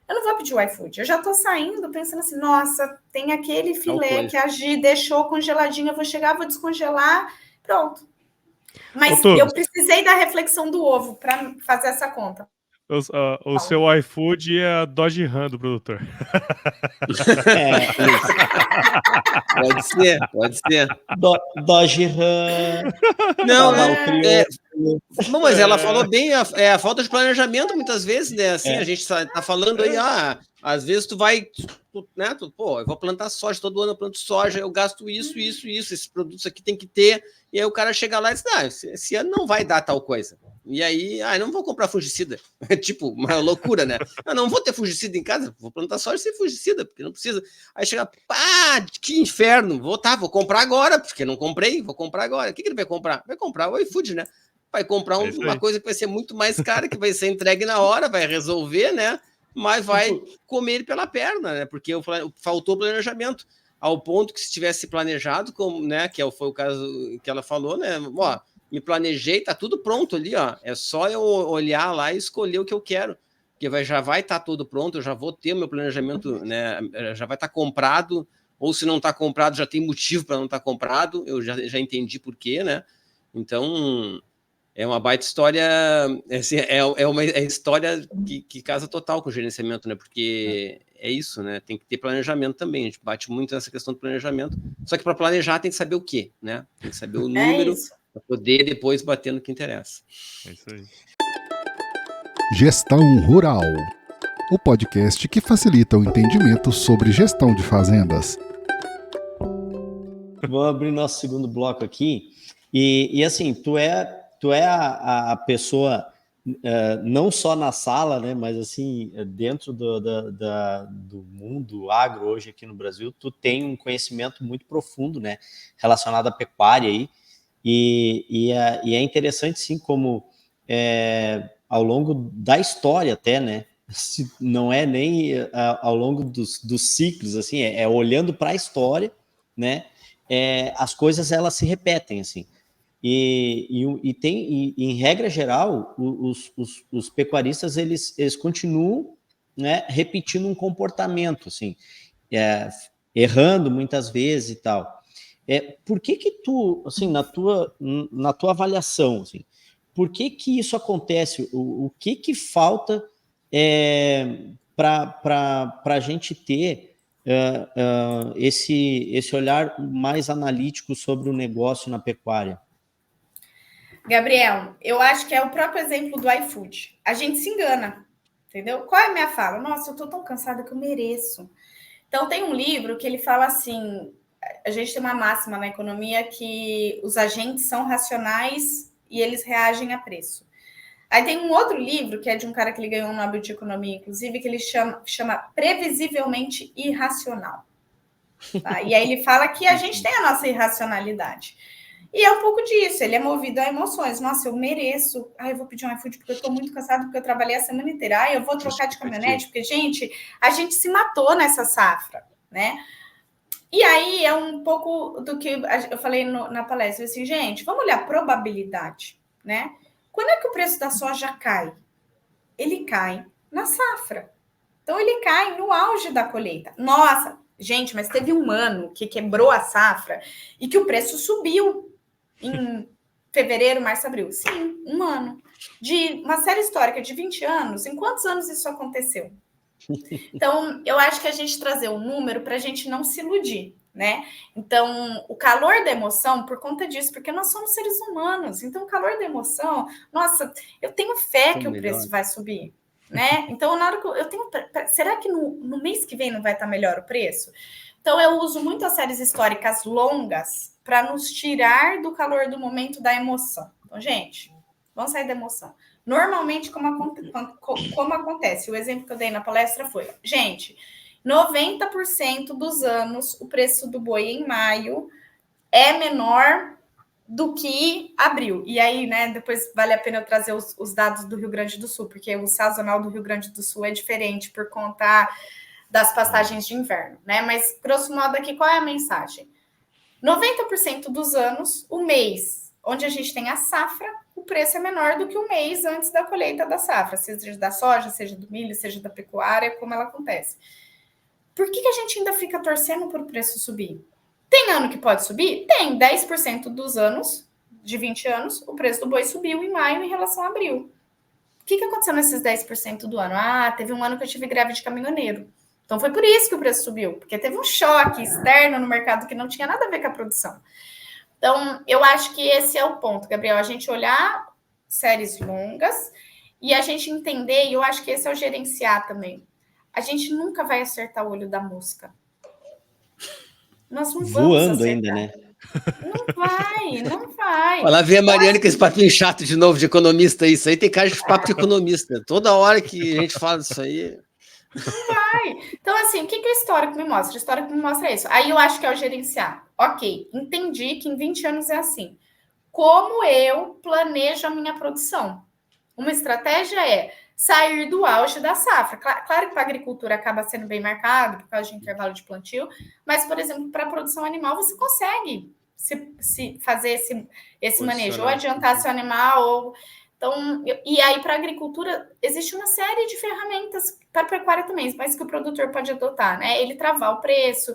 eu não vou pedir o iFood. Eu já tô saindo pensando assim, nossa, tem aquele filé que a Gi deixou congeladinho, eu vou chegar, vou descongelar, pronto. Mas eu precisei da reflexão do ovo para fazer essa conta. O seu iFood é a Dodge Ram do produtor. Pode ser. Dodge Ram. Não, mas ela falou bem, a falta de planejamento muitas vezes, né? Assim, a gente tá falando aí, às vezes tu vai, né? Pô, eu vou plantar soja, todo ano eu planto soja, eu gasto isso, esses produtos aqui tem que ter, e aí o cara chega lá e diz, esse ano não vai dar tal coisa. E aí, não vou comprar fungicida. Tipo, uma loucura, né? Eu não vou ter fungicida em casa, vou plantar soja sem fungicida, porque não precisa. Aí chega, que inferno, vou comprar agora, porque não comprei, vou comprar agora. O que ele vai comprar? Vai comprar o iFood, né? Vai comprar uma coisa que vai ser muito mais cara, que vai ser entregue na hora, vai resolver, né? Mas vai comer pela perna, né? Porque faltou planejamento. Ao ponto que se tivesse planejado, como, né? Que foi o caso que ela falou, né? Ó, me planejei, tá tudo pronto ali, ó. É só eu olhar lá e escolher o que eu quero. Porque já vai estar tudo pronto, eu já vou ter o meu planejamento, né? Já vai estar comprado, ou se não está comprado, já tem motivo para não estar comprado, eu já entendi por quê, né? Então, é uma baita história, assim, é uma história que casa total com o gerenciamento, né? Porque é isso, né? Tem que ter planejamento também. A gente bate muito nessa questão do planejamento. Só que para planejar tem que saber o quê, né? Tem que saber o número para poder depois bater no que interessa. É isso aí. Gestão Rural, o podcast que facilita o entendimento sobre gestão de fazendas. Vou abrir nosso segundo bloco aqui. E assim, tu é a pessoa, não só na sala, né, mas assim, dentro do mundo agro hoje aqui no Brasil, tu tem um conhecimento muito profundo, né, relacionado à pecuária aí, e é interessante, sim, como ao longo da história até, né, não é nem ao longo dos ciclos, assim, olhando para a história, né, as coisas elas se repetem, assim. E em regra geral, os pecuaristas eles continuam, né, repetindo um comportamento, assim, errando muitas vezes e tal. Por que tu, assim, na tua avaliação, assim, por que isso acontece? O que falta para a gente ter esse olhar mais analítico sobre o negócio na pecuária? Gabriel, eu acho que é o próprio exemplo do iFood. A gente se engana, entendeu? Qual é a minha fala? Nossa, eu tô tão cansada que eu mereço. Então, tem um livro que ele fala assim, a gente tem uma máxima na economia que os agentes são racionais e eles reagem a preço. Aí tem um outro livro, que é de um cara que ele ganhou um Nobel de Economia, inclusive, que ele chama Previsivelmente Irracional. Tá? E aí ele fala que a gente tem a nossa irracionalidade. E é um pouco disso, ele é movido a emoções. Nossa, eu mereço. Eu vou pedir um iFood porque eu estou muito cansado, porque eu trabalhei a semana inteira. Eu vou trocar de caminhonete, porque, gente, a gente se matou nessa safra, né? E aí é um pouco do que eu falei na palestra, assim, gente, vamos olhar a probabilidade, né? Quando é que o preço da soja cai? Ele cai na safra. Então, ele cai no auge da colheita. Nossa, gente, mas teve um ano que quebrou a safra e que o preço subiu em fevereiro, março, abril. Sim, um ano. De uma série histórica de 20 anos, em quantos anos isso aconteceu? Então, eu acho que a gente trazer um número para a gente não se iludir, né? Então, o calor da emoção, por conta disso, porque nós somos seres humanos, então o calor da emoção, nossa, eu tenho fé que o preço vai subir, né? Então, na hora que eu tenho... Será que no mês que vem não vai estar melhor o preço? Então, eu uso muito as séries históricas longas para nos tirar do calor do momento da emoção. Então, gente, vamos sair da emoção. Normalmente, como acontece? O exemplo que eu dei na palestra foi, gente, 90% dos anos, o preço do boi em maio é menor do que abril. E aí, né, depois vale a pena eu trazer os dados do Rio Grande do Sul, porque o sazonal do Rio Grande do Sul é diferente por conta das pastagens de inverno, né? Mas, grosso modo, aqui, qual é a mensagem? 90% dos anos, o mês onde a gente tem a safra, o preço é menor do que o mês antes da colheita da safra, seja da soja, seja do milho, seja da pecuária, como ela acontece. Por que a gente ainda fica torcendo para o preço subir? Tem ano que pode subir? Tem. 10% dos anos, de 20 anos, o preço do boi subiu em maio em relação a abril. O que aconteceu nesses 10% do ano? Teve um ano que eu tive greve de caminhoneiro. Então, foi por isso que o preço subiu, porque teve um choque externo no mercado que não tinha nada a ver com a produção. Então, eu acho que esse é o ponto, Gabriel, a gente olhar séries longas e a gente entender, e eu acho que esse é o gerenciar também. A gente nunca vai acertar o olho da mosca. Nós não vamos voando acertar. Ainda, né? Não vai. Olha lá, vem a Mariane com esse papinho chato de novo de economista. Isso aí tem cara de papo de economista. Toda hora que a gente fala disso aí... Não vai. Então, assim, o que o histórico me mostra? O histórico me mostra isso. Aí eu acho que é o gerenciar. Ok, entendi que em 20 anos é assim. Como eu planejo a minha produção? Uma estratégia é sair do auge da safra. Claro que para a agricultura acaba sendo bem marcado por causa de intervalo de plantio, mas, por exemplo, para a produção animal você consegue se fazer esse manejo, ou adiantar seu animal, ou... Então, e aí para a agricultura existe uma série de ferramentas para a pecuária também, mas que o produtor pode adotar, né? Ele travar o preço,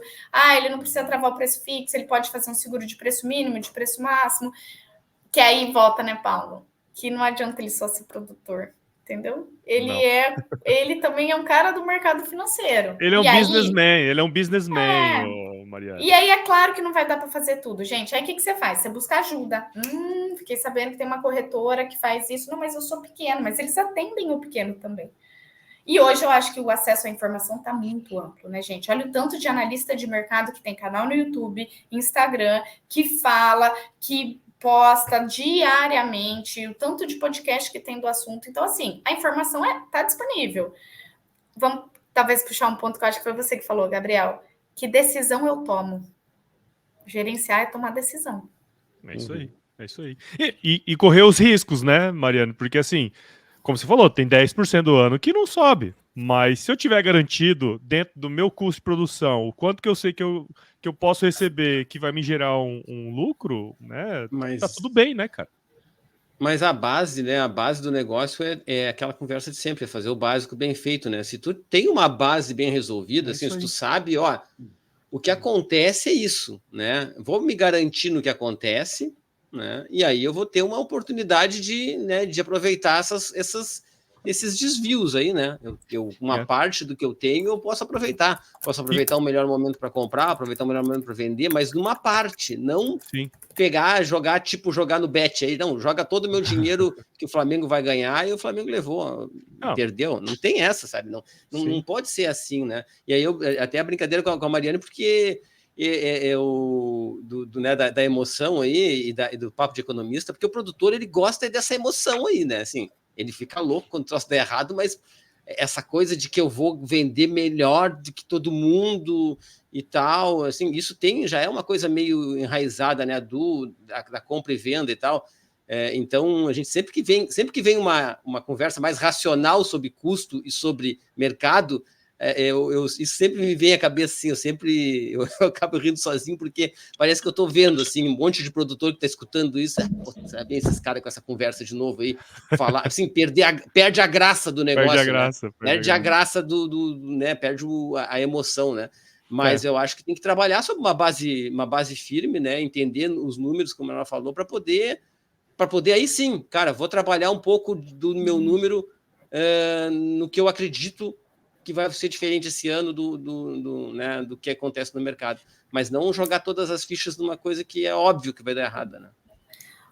ele não precisa travar o preço fixo, ele pode fazer um seguro de preço mínimo, de preço máximo, que aí volta, né, Paulo? Que não adianta ele só ser produtor, entendeu? Ele também é um cara do mercado financeiro. Ele é um businessman, Mariana. E aí é claro que não vai dar para fazer tudo, gente. Aí o que você faz? Você busca ajuda. Fiquei sabendo que tem uma corretora que faz isso. Não, mas eu sou pequeno. Mas eles atendem o pequeno também. E hoje eu acho que o acesso à informação está muito amplo, né, gente? Olha o tanto de analista de mercado que tem canal no YouTube, Instagram, que fala, que posta diariamente, o tanto de podcast que tem do assunto. Então, assim, a informação está disponível. Vamos, talvez, puxar um ponto que eu acho que foi você que falou, Gabriel. Que decisão eu tomo? Gerenciar é tomar decisão. É isso aí, é isso aí. E correr os riscos, né, Mariana? Porque, assim, como você falou, tem 10% do ano que não sobe. Mas se eu tiver garantido dentro do meu custo de produção, o quanto que eu sei que eu posso receber que vai me gerar um lucro, né? Tá tudo bem, né, cara? Mas a base, né? A base do negócio é aquela conversa de sempre, é fazer o básico bem feito, né? Se tu tem uma base bem resolvida, assim, se tu sabe, o que acontece é isso, né? Vou me garantir no que acontece, né? E aí eu vou ter uma oportunidade de aproveitar esses desvios aí, né? Uma parte do que eu tenho eu posso aproveitar. Posso aproveitar o melhor momento para comprar, aproveitar o melhor momento para vender, mas numa parte, não pegar, jogar no bet aí, não, joga todo o meu dinheiro que o Flamengo vai ganhar e o Flamengo levou, perdeu. Não tem essa, sabe? Não pode ser assim, né? E aí até a brincadeira com a Mariane, porque da emoção aí e do papo de economista, porque o produtor ele gosta dessa emoção aí, né? Assim, ele fica louco quando o troço der errado, mas essa coisa de que eu vou vender melhor do que todo mundo e tal, assim, isso já é uma coisa meio enraizada, né? Da compra e venda e tal. Então, a gente sempre que vem uma conversa mais racional sobre custo e sobre mercado, isso sempre me vem à cabeça, assim, eu acabo rindo sozinho, porque parece que eu estou vendo, assim, um monte de produtor que está escutando isso, sabe, esses caras com essa conversa de novo aí, falar, assim, perde a graça do negócio, perde a graça né, perde a emoção, né, mas eu acho que tem que trabalhar sobre uma base firme, né, entender os números, como ela falou, para poder aí sim, cara, vou trabalhar um pouco do meu número no que eu acredito que vai ser diferente esse ano do que acontece no mercado. Mas não jogar todas as fichas numa coisa que é óbvio que vai dar errada, né?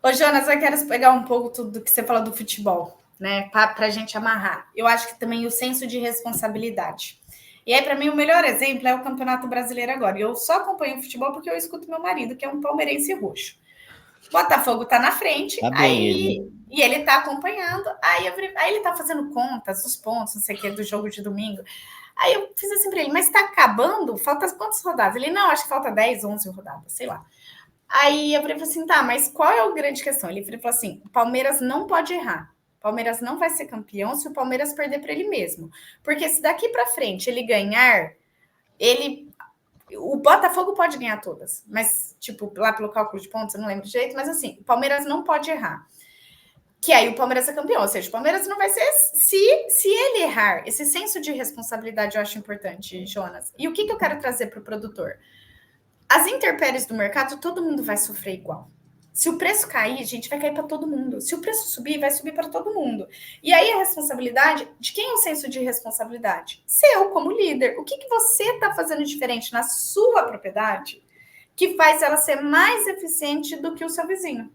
Ô, Jonas, eu quero pegar um pouco tudo do que você falou do futebol, né? Para a gente amarrar. Eu acho que também o senso de responsabilidade. E aí, para mim, o melhor exemplo é o Campeonato Brasileiro agora. E eu só acompanho o futebol porque eu escuto meu marido, que é um palmeirense roxo. Botafogo está na frente, e ele está acompanhando, aí ele está fazendo contas, os pontos, não sei o que, do jogo de domingo. Aí eu fiz assim para ele, mas está acabando? Falta quantas rodadas? Ele, não, acho que falta 10, 11 rodadas, sei lá. Aí eu falei assim, tá, mas qual é a grande questão? Ele falou assim, o Palmeiras não pode errar. O Palmeiras não vai ser campeão se o Palmeiras perder para ele mesmo. Porque se daqui para frente ele ganhar, o Botafogo pode ganhar todas, mas, tipo, lá pelo cálculo de pontos, eu não lembro direito, mas assim, o Palmeiras não pode errar. Que aí o Palmeiras é campeão, ou seja, o Palmeiras não vai ser se ele errar. Esse senso de responsabilidade eu acho importante, Jonas. E o que eu quero trazer para o produtor? As intempéries do mercado, todo mundo vai sofrer igual. Se o preço cair, gente, vai cair para todo mundo. Se o preço subir, vai subir para todo mundo. E aí a responsabilidade, de quem é o senso de responsabilidade? Seu, como líder. O que você está fazendo diferente na sua propriedade que faz ela ser mais eficiente do que o seu vizinho?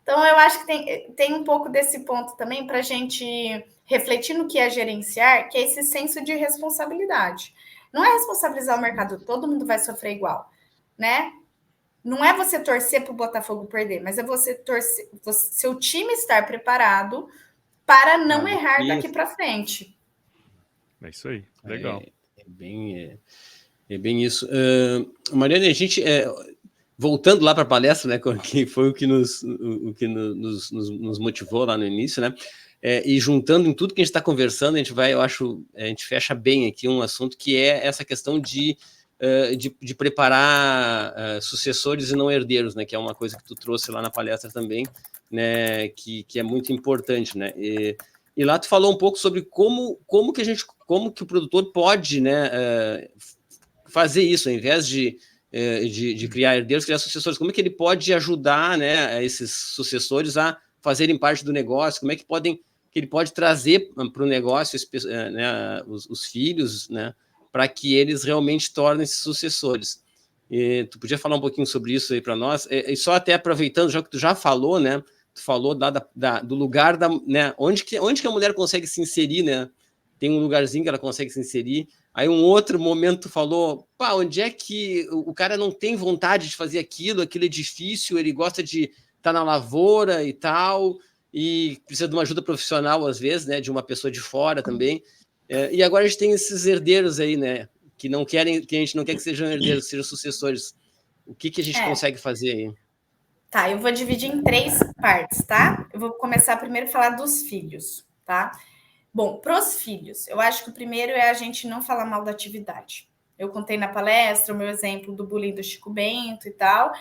Então, eu acho que tem um pouco desse ponto também para a gente refletir no que é gerenciar, que é esse senso de responsabilidade. Não é responsabilizar o mercado, todo mundo vai sofrer igual, né? Não é você torcer para o Botafogo perder, mas é você torcer, seu time estar preparado para não errar daqui para frente. É isso aí, legal. É bem isso. Mariane, a gente, voltando lá para a palestra, né, que foi o que nos motivou lá no início, né? E juntando em tudo que a gente está conversando, a gente fecha bem aqui um assunto que é essa questão de preparar sucessores e não herdeiros, né? Que é uma coisa que tu trouxe lá na palestra também, né? Que é muito importante, né? E lá tu falou um pouco sobre como que o produtor pode, né? Fazer isso, ao invés de criar herdeiros, criar sucessores. Como é que ele pode ajudar, né? Esses sucessores a fazerem parte do negócio? Como é que ele pode trazer para o negócio, né, os filhos, né? Para que eles realmente tornem-se sucessores. E tu podia falar um pouquinho sobre isso aí para nós? E só até aproveitando, já que tu já falou, né? Tu falou do lugar né? Onde que a mulher consegue se inserir, né? Tem um lugarzinho que ela consegue se inserir. Aí um outro momento tu falou, onde é que o cara não tem vontade de fazer aquilo é difícil, ele gosta de estar na lavoura e tal, e precisa de uma ajuda profissional às vezes, né? De uma pessoa de fora também. E agora a gente tem esses herdeiros aí, né? Que a gente não quer que sejam herdeiros, que sejam sucessores. O que a gente consegue fazer aí? Tá, eu vou dividir em 3 partes, tá? Eu vou começar primeiro a falar dos filhos, tá? Bom, pros filhos, eu acho que o primeiro é a gente não falar mal da atividade. Eu contei na palestra o meu exemplo do bullying do Chico Bento e tal.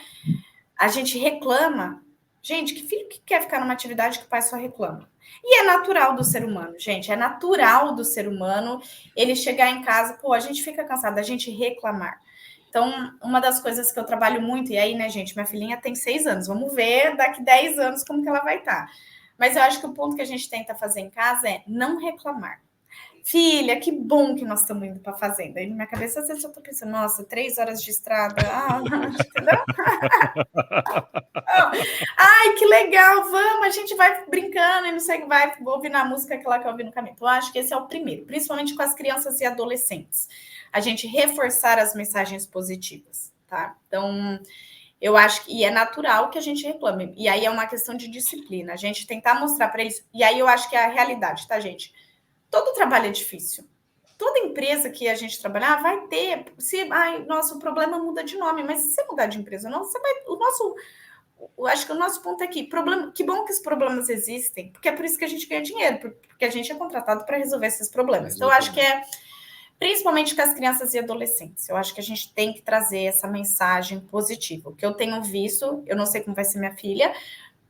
A gente reclama. Gente, que filho que quer ficar numa atividade que o pai só reclama? E é natural do ser humano, gente. É natural do ser humano ele chegar em casa, a gente fica cansado, a gente reclamar. Então, uma das coisas que eu trabalho muito, e aí, né, gente, minha filhinha tem 6 anos, vamos ver daqui 10 anos como que ela vai estar. Mas eu acho que o ponto que a gente tenta fazer em casa é não reclamar. Filha, que bom que nós estamos indo para a fazenda. Aí na minha cabeça, às vezes eu estou pensando, nossa, 3 horas de estrada, entendeu? Ai, que legal, vamos, a gente vai brincando e não sei o que vai ouvir na música que eu ouvi no caminho. Então, eu acho que esse é o primeiro, principalmente com as crianças e adolescentes. A gente reforçar as mensagens positivas, tá? Então, eu acho que é natural que a gente reclame. E aí é uma questão de disciplina. A gente tentar mostrar para eles. E aí eu acho que é a realidade, tá, gente? Todo trabalho é difícil. Toda empresa que a gente trabalhar vai ter. Nosso problema muda de nome, mas se você mudar de empresa, não, você vai. Acho que o nosso ponto é que que bom que os problemas existem, porque é por isso que a gente ganha dinheiro, porque a gente é contratado para resolver esses problemas. Então, eu acho que principalmente com as crianças e adolescentes, eu acho que a gente tem que trazer essa mensagem positiva. O que eu tenho visto, eu não sei como vai ser minha filha,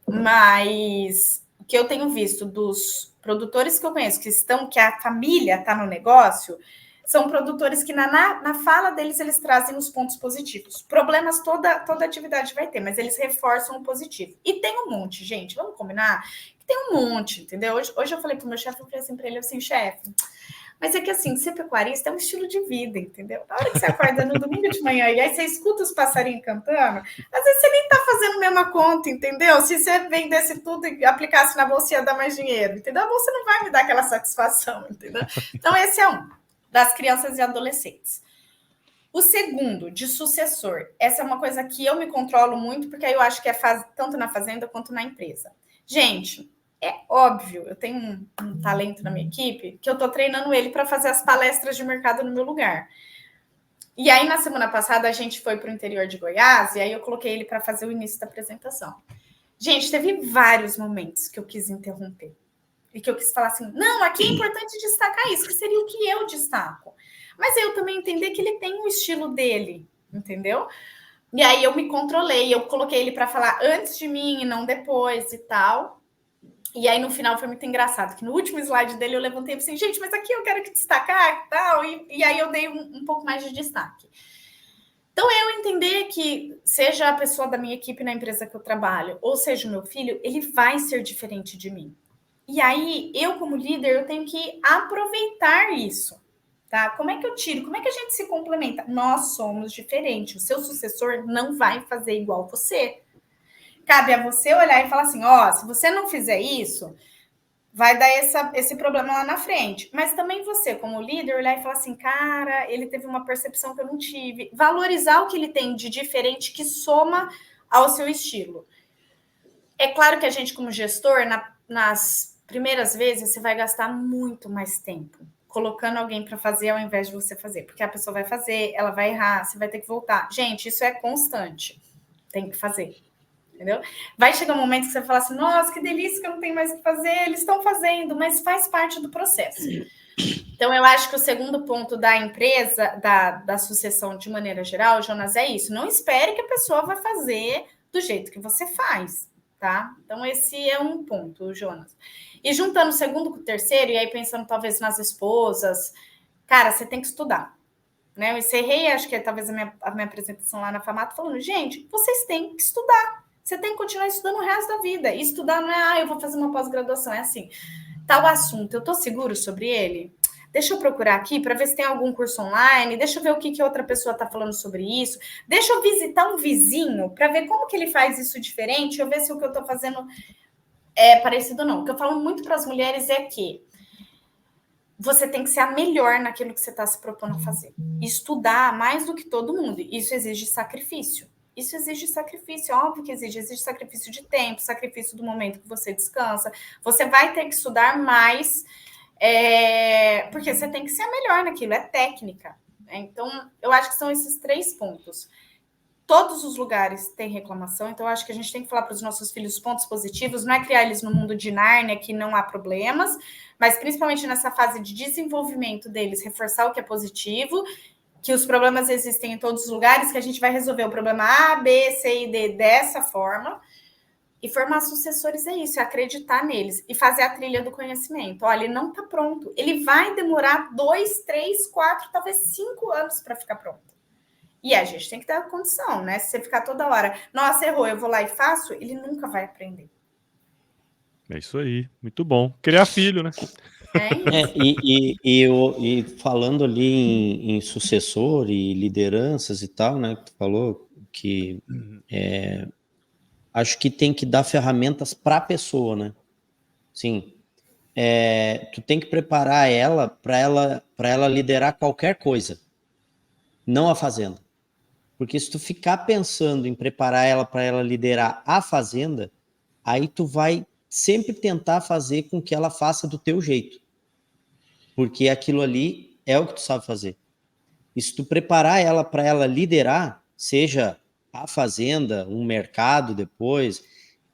mas o que eu tenho visto dos produtores que eu conheço, que a família está no negócio, são produtores que na fala deles, eles trazem os pontos positivos. Problemas toda atividade vai ter, mas eles reforçam o positivo. E tem um monte, gente, vamos combinar? Tem um monte, entendeu? Hoje eu falei para o meu chefe, eu falei assim para ele, assim, chefe, mas é que assim, ser pecuarista é um estilo de vida, entendeu? Na hora que você acorda no domingo de manhã e aí você escuta os passarinhos cantando, às vezes você nem está fazendo a mesma conta, entendeu? Se você vendesse tudo e aplicasse na bolsa, ia dar mais dinheiro, entendeu? A bolsa não vai me dar aquela satisfação, entendeu? Então, esse é um, das crianças e adolescentes. O segundo, de sucessor. Essa é uma coisa que eu me controlo muito, porque aí eu acho que é tanto na fazenda quanto na empresa. Gente, é óbvio, eu tenho um talento na minha equipe que eu estou treinando ele para fazer as palestras de mercado no meu lugar. E aí, na semana passada, a gente foi para o interior de Goiás e aí eu coloquei ele para fazer o início da apresentação. Gente, teve vários momentos que eu quis interromper e que eu quis falar assim, não, aqui é importante destacar isso, que seria o que eu destaco. Mas eu também entender que ele tem um estilo dele, entendeu? E aí eu me controlei, eu coloquei ele para falar antes de mim e não depois e tal. E aí, no final, foi muito engraçado, que no último slide dele eu levantei e falei assim, gente, mas aqui eu quero que destacar e tal. E aí eu dei um pouco mais de destaque. Então, eu entender que, seja a pessoa da minha equipe na empresa que eu trabalho, ou seja o meu filho, ele vai ser diferente de mim. E aí, eu como líder, eu tenho que aproveitar isso. Tá? Como é que eu tiro? Como é que a gente se complementa? Nós somos diferentes. O seu sucessor não vai fazer igual você. Cabe a você olhar e falar assim, se você não fizer isso, vai dar esse problema lá na frente. Mas também você, como líder, olhar e falar assim, cara, ele teve uma percepção que eu não tive. Valorizar o que ele tem de diferente que soma ao seu estilo. É claro que a gente, como gestor, nas primeiras vezes, você vai gastar muito mais tempo colocando alguém para fazer ao invés de você fazer. Porque a pessoa vai fazer, ela vai errar, você vai ter que voltar. Gente, isso é constante. Tem que fazer. Entendeu? Vai chegar um momento que você fala assim, nossa, que delícia que eu não tenho mais o que fazer, eles estão fazendo, mas faz parte do processo. Então, eu acho que o segundo ponto da empresa, da sucessão de maneira geral, Jonas, é isso. Não espere que a pessoa vai fazer do jeito que você faz, tá? Então, esse é um ponto, Jonas. E juntando o segundo com o terceiro, e aí pensando talvez nas esposas, cara, você tem que estudar. Né? Eu encerrei, acho que é talvez a minha apresentação lá na FAMATO, falando, gente, vocês têm que estudar. Você tem que continuar estudando o resto da vida. E estudar não é, eu vou fazer uma pós-graduação. É assim, tal assunto, eu estou seguro sobre ele? Deixa eu procurar aqui para ver se tem algum curso online. Deixa eu ver o que outra pessoa está falando sobre isso. Deixa eu visitar um vizinho para ver como que ele faz isso diferente. Deixa eu ver se o que eu estou fazendo é parecido ou não. O que eu falo muito para as mulheres é que você tem que ser a melhor naquilo que você está se propondo a fazer. Estudar mais do que todo mundo. Isso exige sacrifício. Isso exige sacrifício, óbvio que exige sacrifício de tempo, sacrifício do momento que você descansa. Você vai ter que estudar mais, porque você tem que ser a melhor naquilo, é técnica. Então, eu acho que são esses 3 pontos. Todos os lugares têm reclamação, então eu acho que a gente tem que falar para os nossos filhos os pontos positivos, não é criar eles no mundo de Nárnia, que não há problemas, mas principalmente nessa fase de desenvolvimento deles, reforçar o que é positivo, que os problemas existem em todos os lugares, que a gente vai resolver o problema A, B, C e D dessa forma. E formar sucessores é isso, é acreditar neles e fazer a trilha do conhecimento. Olha, ele não está pronto. Ele vai demorar 2, 3, 4, talvez 5 anos para ficar pronto. E a gente tem que dar condição, né? Se você ficar toda hora, nossa, errou, eu vou lá e faço, ele nunca vai aprender. É isso aí, muito bom. Criar filho, né? E falando ali em sucessor e lideranças e tal, né? Tu falou que acho que tem que dar ferramentas para a pessoa, né? Sim. Tu tem que preparar ela para ela liderar qualquer coisa, não a fazenda. Porque se tu ficar pensando em preparar ela para ela liderar a fazenda, aí tu vai sempre tentar fazer com que ela faça do teu jeito. Porque aquilo ali é o que tu sabe fazer. E se tu preparar ela para ela liderar, seja a fazenda, um mercado depois,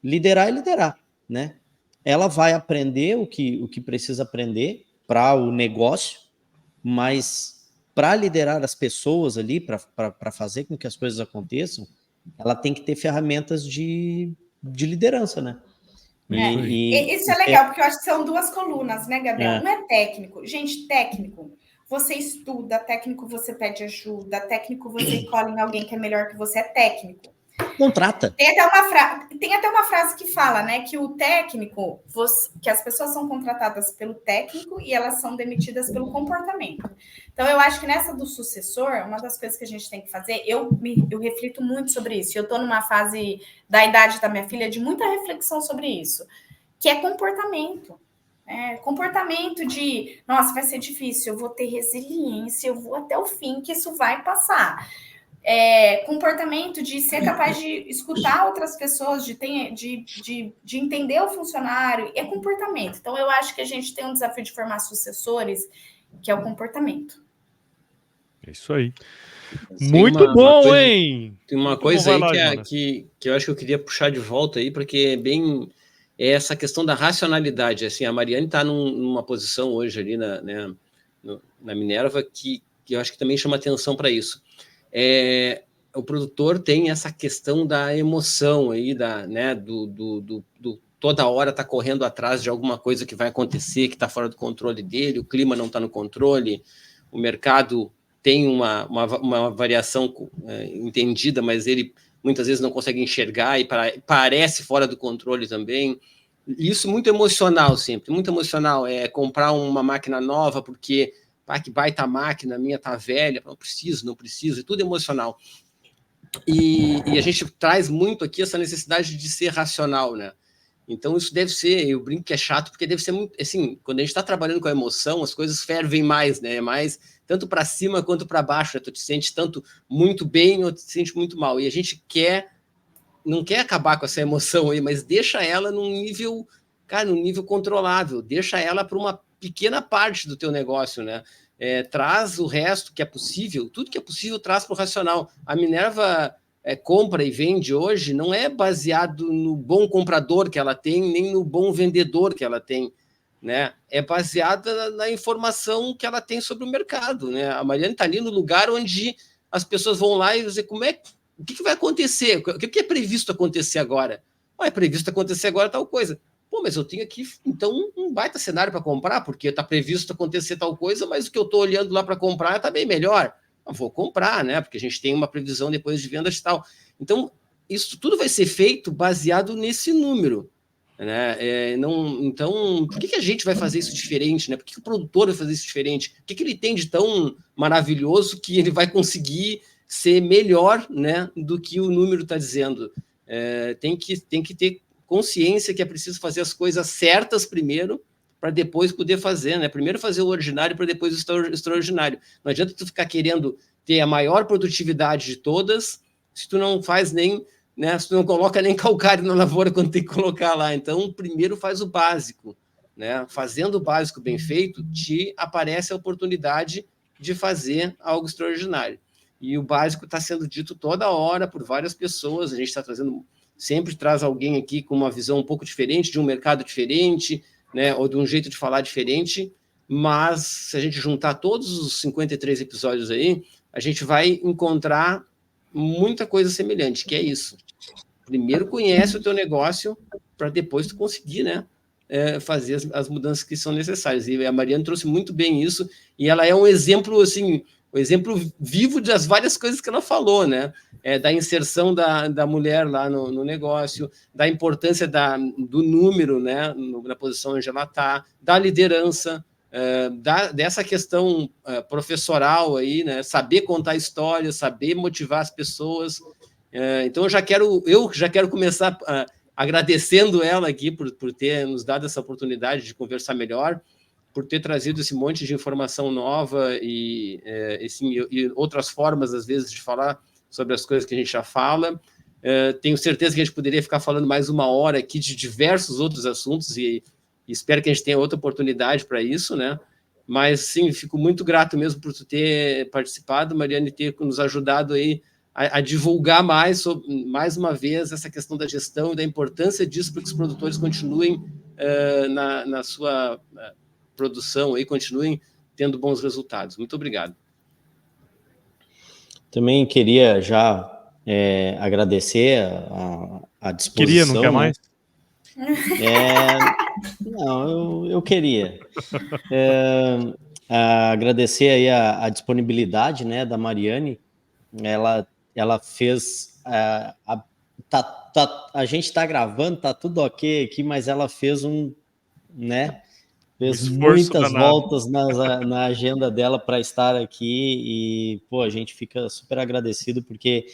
liderar é liderar, né? Ela vai aprender o que precisa aprender para o negócio, mas para liderar as pessoas ali, para fazer com que as coisas aconteçam, ela tem que ter ferramentas de liderança, né? Isso é legal, porque eu acho que são duas colunas, né, Gabriel? Um é técnico. Gente, técnico, você estuda, técnico você pede ajuda, técnico você cola em alguém que é melhor que você, é técnico. Contrata. Tem até uma frase que fala, né, que o técnico, que as pessoas são contratadas pelo técnico e elas são demitidas pelo comportamento. Então, eu acho que nessa do sucessor, uma das coisas que a gente tem que fazer, eu reflito muito sobre isso. Eu estou numa fase da idade da minha filha de muita reflexão sobre isso, que é comportamento. Comportamento de, nossa, vai ser difícil, eu vou ter resiliência, eu vou até o fim, que isso vai passar. Comportamento de ser capaz de escutar outras pessoas, de entender o funcionário, é comportamento. Então, eu acho que a gente tem um desafio de formar sucessores, que é o comportamento. É isso aí. Muito bom, hein? Tem uma coisa aí que eu acho que eu queria puxar de volta aí, porque é essa questão da racionalidade. Assim, a Mariane está numa posição hoje ali na Minerva que eu acho que também chama atenção para isso. O produtor tem essa questão da emoção aí, toda hora tá correndo atrás de alguma coisa que vai acontecer, que está fora do controle dele, o clima não está no controle, o mercado tem uma variação entendida, mas ele muitas vezes não consegue enxergar e parece fora do controle também. Isso muito emocional sempre, muito emocional. Comprar uma máquina nova porque... que baita máquina, a minha tá velha, não preciso, e tudo emocional. E a gente traz muito aqui essa necessidade de ser racional, né? Então isso deve ser, eu brinco que é chato, porque deve ser muito, assim, quando a gente está trabalhando com a emoção, as coisas fervem mais, né? Mais tanto para cima quanto para baixo, né? Tu te sente tanto muito bem ou te sente muito mal. E a gente não quer acabar com essa emoção aí, mas deixa ela num nível controlável, deixa ela para uma pequena parte do teu negócio, né? Traz o resto que é possível, tudo que é possível traz para o racional. A Minerva compra e vende hoje não é baseado no bom comprador que ela tem, nem no bom vendedor que ela tem, né? É baseada na informação que ela tem sobre o mercado, né? A Mariane está ali no lugar onde as pessoas vão lá e dizer o que vai acontecer, o que é previsto acontecer agora? É previsto acontecer agora tal coisa. Pô, mas eu tenho aqui, então, um baita cenário para comprar, porque está previsto acontecer tal coisa, mas o que eu estou olhando lá para comprar está bem melhor. Eu vou comprar, né? Porque a gente tem uma previsão depois de vendas e tal. Então, isso tudo vai ser feito baseado nesse número, né? Então, por que a gente vai fazer isso diferente, né? Por que o produtor vai fazer isso diferente? O que ele tem de tão maravilhoso que ele vai conseguir ser melhor, né, do que o número está dizendo? Tem que ter consciência que é preciso fazer as coisas certas primeiro, para depois poder fazer, né? Primeiro fazer o ordinário para depois o extraordinário. Não adianta tu ficar querendo ter a maior produtividade de todas, se tu não faz nem, né? Se tu não coloca nem calcário na lavoura quando tem que colocar lá. Então, primeiro faz o básico, né? Fazendo o básico bem feito, te aparece a oportunidade de fazer algo extraordinário. E o básico está sendo dito toda hora por várias pessoas. A gente está trazendo... Sempre traz alguém aqui com uma visão um pouco diferente, de um mercado diferente, né, ou de um jeito de falar diferente, mas se a gente juntar todos os 53 episódios aí, a gente vai encontrar muita coisa semelhante, que é isso. Primeiro conhece o teu negócio para depois tu conseguir, né, fazer as mudanças que são necessárias. E a Mariane trouxe muito bem isso, e ela é um exemplo, assim, o exemplo vivo das várias coisas que ela falou, né? Da inserção da mulher lá no negócio, da importância do número, né? Na posição onde ela está, da liderança, dessa questão professoral aí, né? Saber contar histórias, saber motivar as pessoas. Então, eu já quero começar agradecendo ela aqui por ter nos dado essa oportunidade de conversar melhor, por ter trazido esse monte de informação nova e outras formas, às vezes, de falar sobre as coisas que a gente já fala. Tenho certeza que a gente poderia ficar falando mais 1 hora aqui de diversos outros assuntos e espero que a gente tenha outra oportunidade para isso, né? Mas, sim, fico muito grato mesmo por tu ter participado, Mariana, e ter nos ajudado aí a divulgar mais uma vez essa questão da gestão e da importância disso para que os produtores continuem na sua produção e continuem tendo bons resultados. Muito obrigado. Também queria já agradecer a disposição. Queria, não quer mais? Não, eu queria. Agradecer aí a disponibilidade, né, da Mariane. Ela fez... a gente está gravando, tá tudo ok aqui, mas ela fez fez muitas voltas na agenda dela para estar aqui e, pô, a gente fica super agradecido porque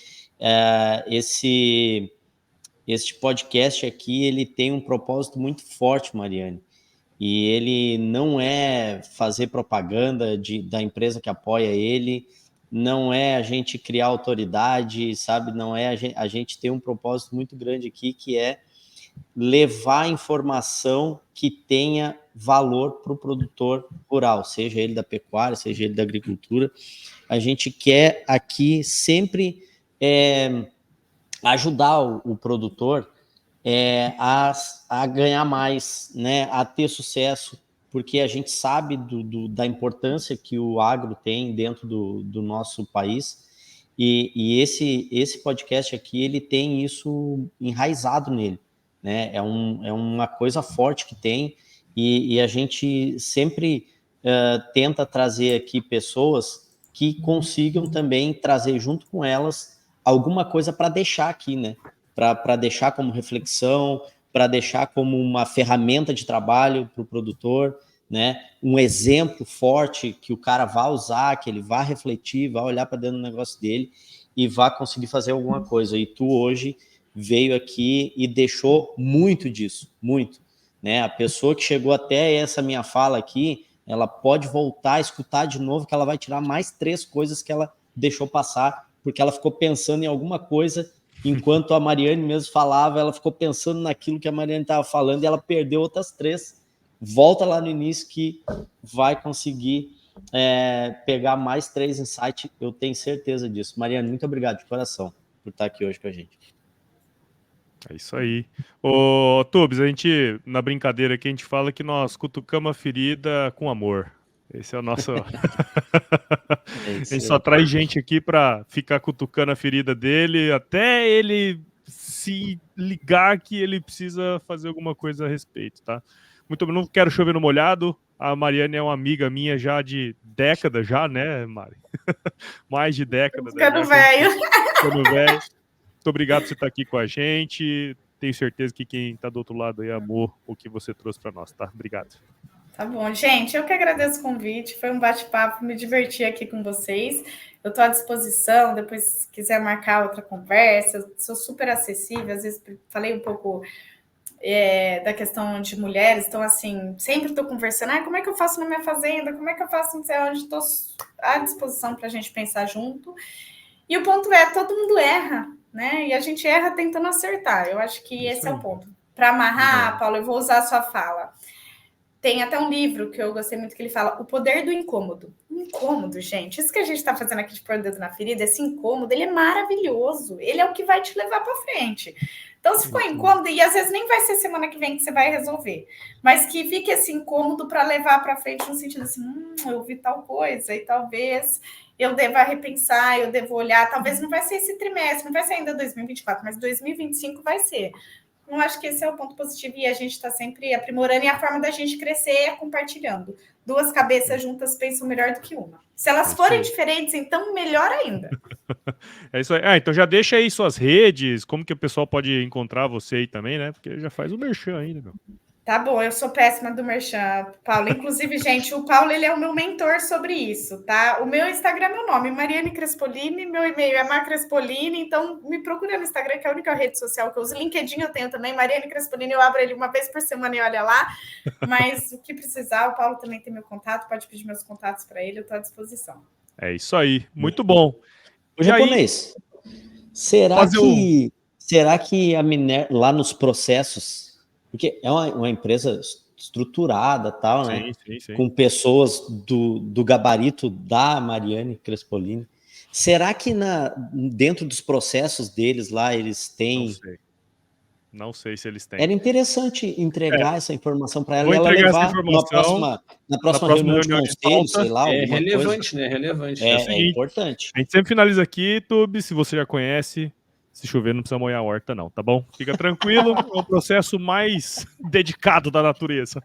este podcast aqui, ele tem um propósito muito forte, Mariane, e ele não é fazer propaganda da empresa que apoia ele, não é a gente criar autoridade, sabe? Não é a gente tem um propósito muito grande aqui, que é levar informação que tenha valor para o produtor rural, seja ele da pecuária, seja ele da agricultura. A gente quer aqui sempre ajudar o produtor a ganhar mais, né, a ter sucesso, porque a gente sabe da importância que o agro tem dentro do nosso país, e esse podcast aqui, ele tem isso enraizado nele, né? É uma coisa forte que tem, e a gente sempre tenta trazer aqui pessoas que consigam também trazer junto com elas alguma coisa para deixar aqui, né? Para deixar como reflexão, para deixar como uma ferramenta de trabalho para o produtor, né? Um exemplo forte que o cara vai usar, que ele vai refletir, vai olhar para dentro do negócio dele e vai conseguir fazer alguma coisa. E tu hoje veio aqui e deixou muito disso, muito, né? A pessoa que chegou até essa minha fala aqui, ela pode voltar a escutar de novo, que ela vai tirar mais 3 coisas que ela deixou passar, porque ela ficou pensando em alguma coisa, enquanto a Mariane mesmo falava, ela ficou pensando naquilo que a Mariane estava falando e ela perdeu outras 3. Volta lá no início que vai conseguir pegar mais 3 insights, eu tenho certeza disso. Mariane, muito obrigado de coração por estar aqui hoje com a gente. É isso aí. Ô, Tubes, a gente, na brincadeira aqui, a gente fala que nós cutucamos a ferida com amor. Esse é o nosso... A gente só traz gente aqui para ficar cutucando a ferida dele até ele se ligar que ele precisa fazer alguma coisa a respeito, tá? Não quero chover no molhado. A Mariane é uma amiga minha já de década, já, né, Mari? Mais de década. Ficando velho. Muito obrigado por você estar aqui com a gente. Tenho certeza que quem está do outro lado aí amou o que você trouxe para nós, tá? Obrigado. Tá bom, gente, eu que agradeço o convite, foi um bate-papo, me diverti aqui com vocês, eu estou à disposição, depois se quiser marcar outra conversa, eu sou super acessível, às vezes falei um pouco da questão de mulheres, então assim, sempre estou conversando, como é que eu faço na minha fazenda, como é que eu faço não sei onde, estou à disposição para a gente pensar junto, e o ponto todo mundo erra, né, e a gente erra tentando acertar, eu acho que esse é o ponto. Para amarrar, Paulo, eu vou usar a sua fala. Tem até um livro que eu gostei muito que ele fala O Poder do Incômodo. Incômodo, gente. Isso que a gente está fazendo aqui de pôr o dedo na ferida, esse incômodo, ele é maravilhoso. Ele é o que vai te levar para frente. Então, se for incômodo, e às vezes nem vai ser semana que vem que você vai resolver, mas que fique esse incômodo para levar para frente no sentido assim, eu vi tal coisa e talvez eu deva repensar, eu devo olhar, talvez não vai ser esse trimestre, não vai ser ainda 2024, mas 2025 vai ser. eu acho que esse é o ponto positivo e a gente está sempre aprimorando e a forma da gente crescer é compartilhando. 2 cabeças juntas pensam melhor do que uma. Se elas forem diferentes, então melhor ainda. É isso aí. Então já deixa aí suas redes, como que o pessoal pode encontrar você aí também, né? Porque já faz o merchan ainda, meu. Tá bom, eu sou péssima do merchan, Paulo. Inclusive, gente, o Paulo, ele é o meu mentor sobre isso, tá? O meu Instagram é meu nome, Mariane Crespolini, meu e-mail é macrespolini, então me procura no Instagram, que é a única rede social que eu uso. LinkedIn eu tenho também, Mariane Crespolini, eu abro ele uma vez por semana e olha lá. Mas o que precisar, o Paulo também tem meu contato, pode pedir meus contatos para ele, eu estou à disposição. É isso aí, muito bom. O japonês, será que a Minerva, lá nos processos, porque é uma empresa estruturada, tal, sim, né? Sim. Com pessoas do gabarito da Mariane Crespolini. Será que dentro dos processos deles lá, eles têm... Não sei se eles têm. Era interessante entregar essa informação para ela Vou e ela entregar levar essa informação na próxima reunião de conselho, sei lá. É relevante, né? Relevante. É importante. A gente sempre finaliza aqui, Tube, se você já conhece, se chover não precisa molhar a horta não, tá bom? Fica tranquilo, é o processo mais dedicado da natureza.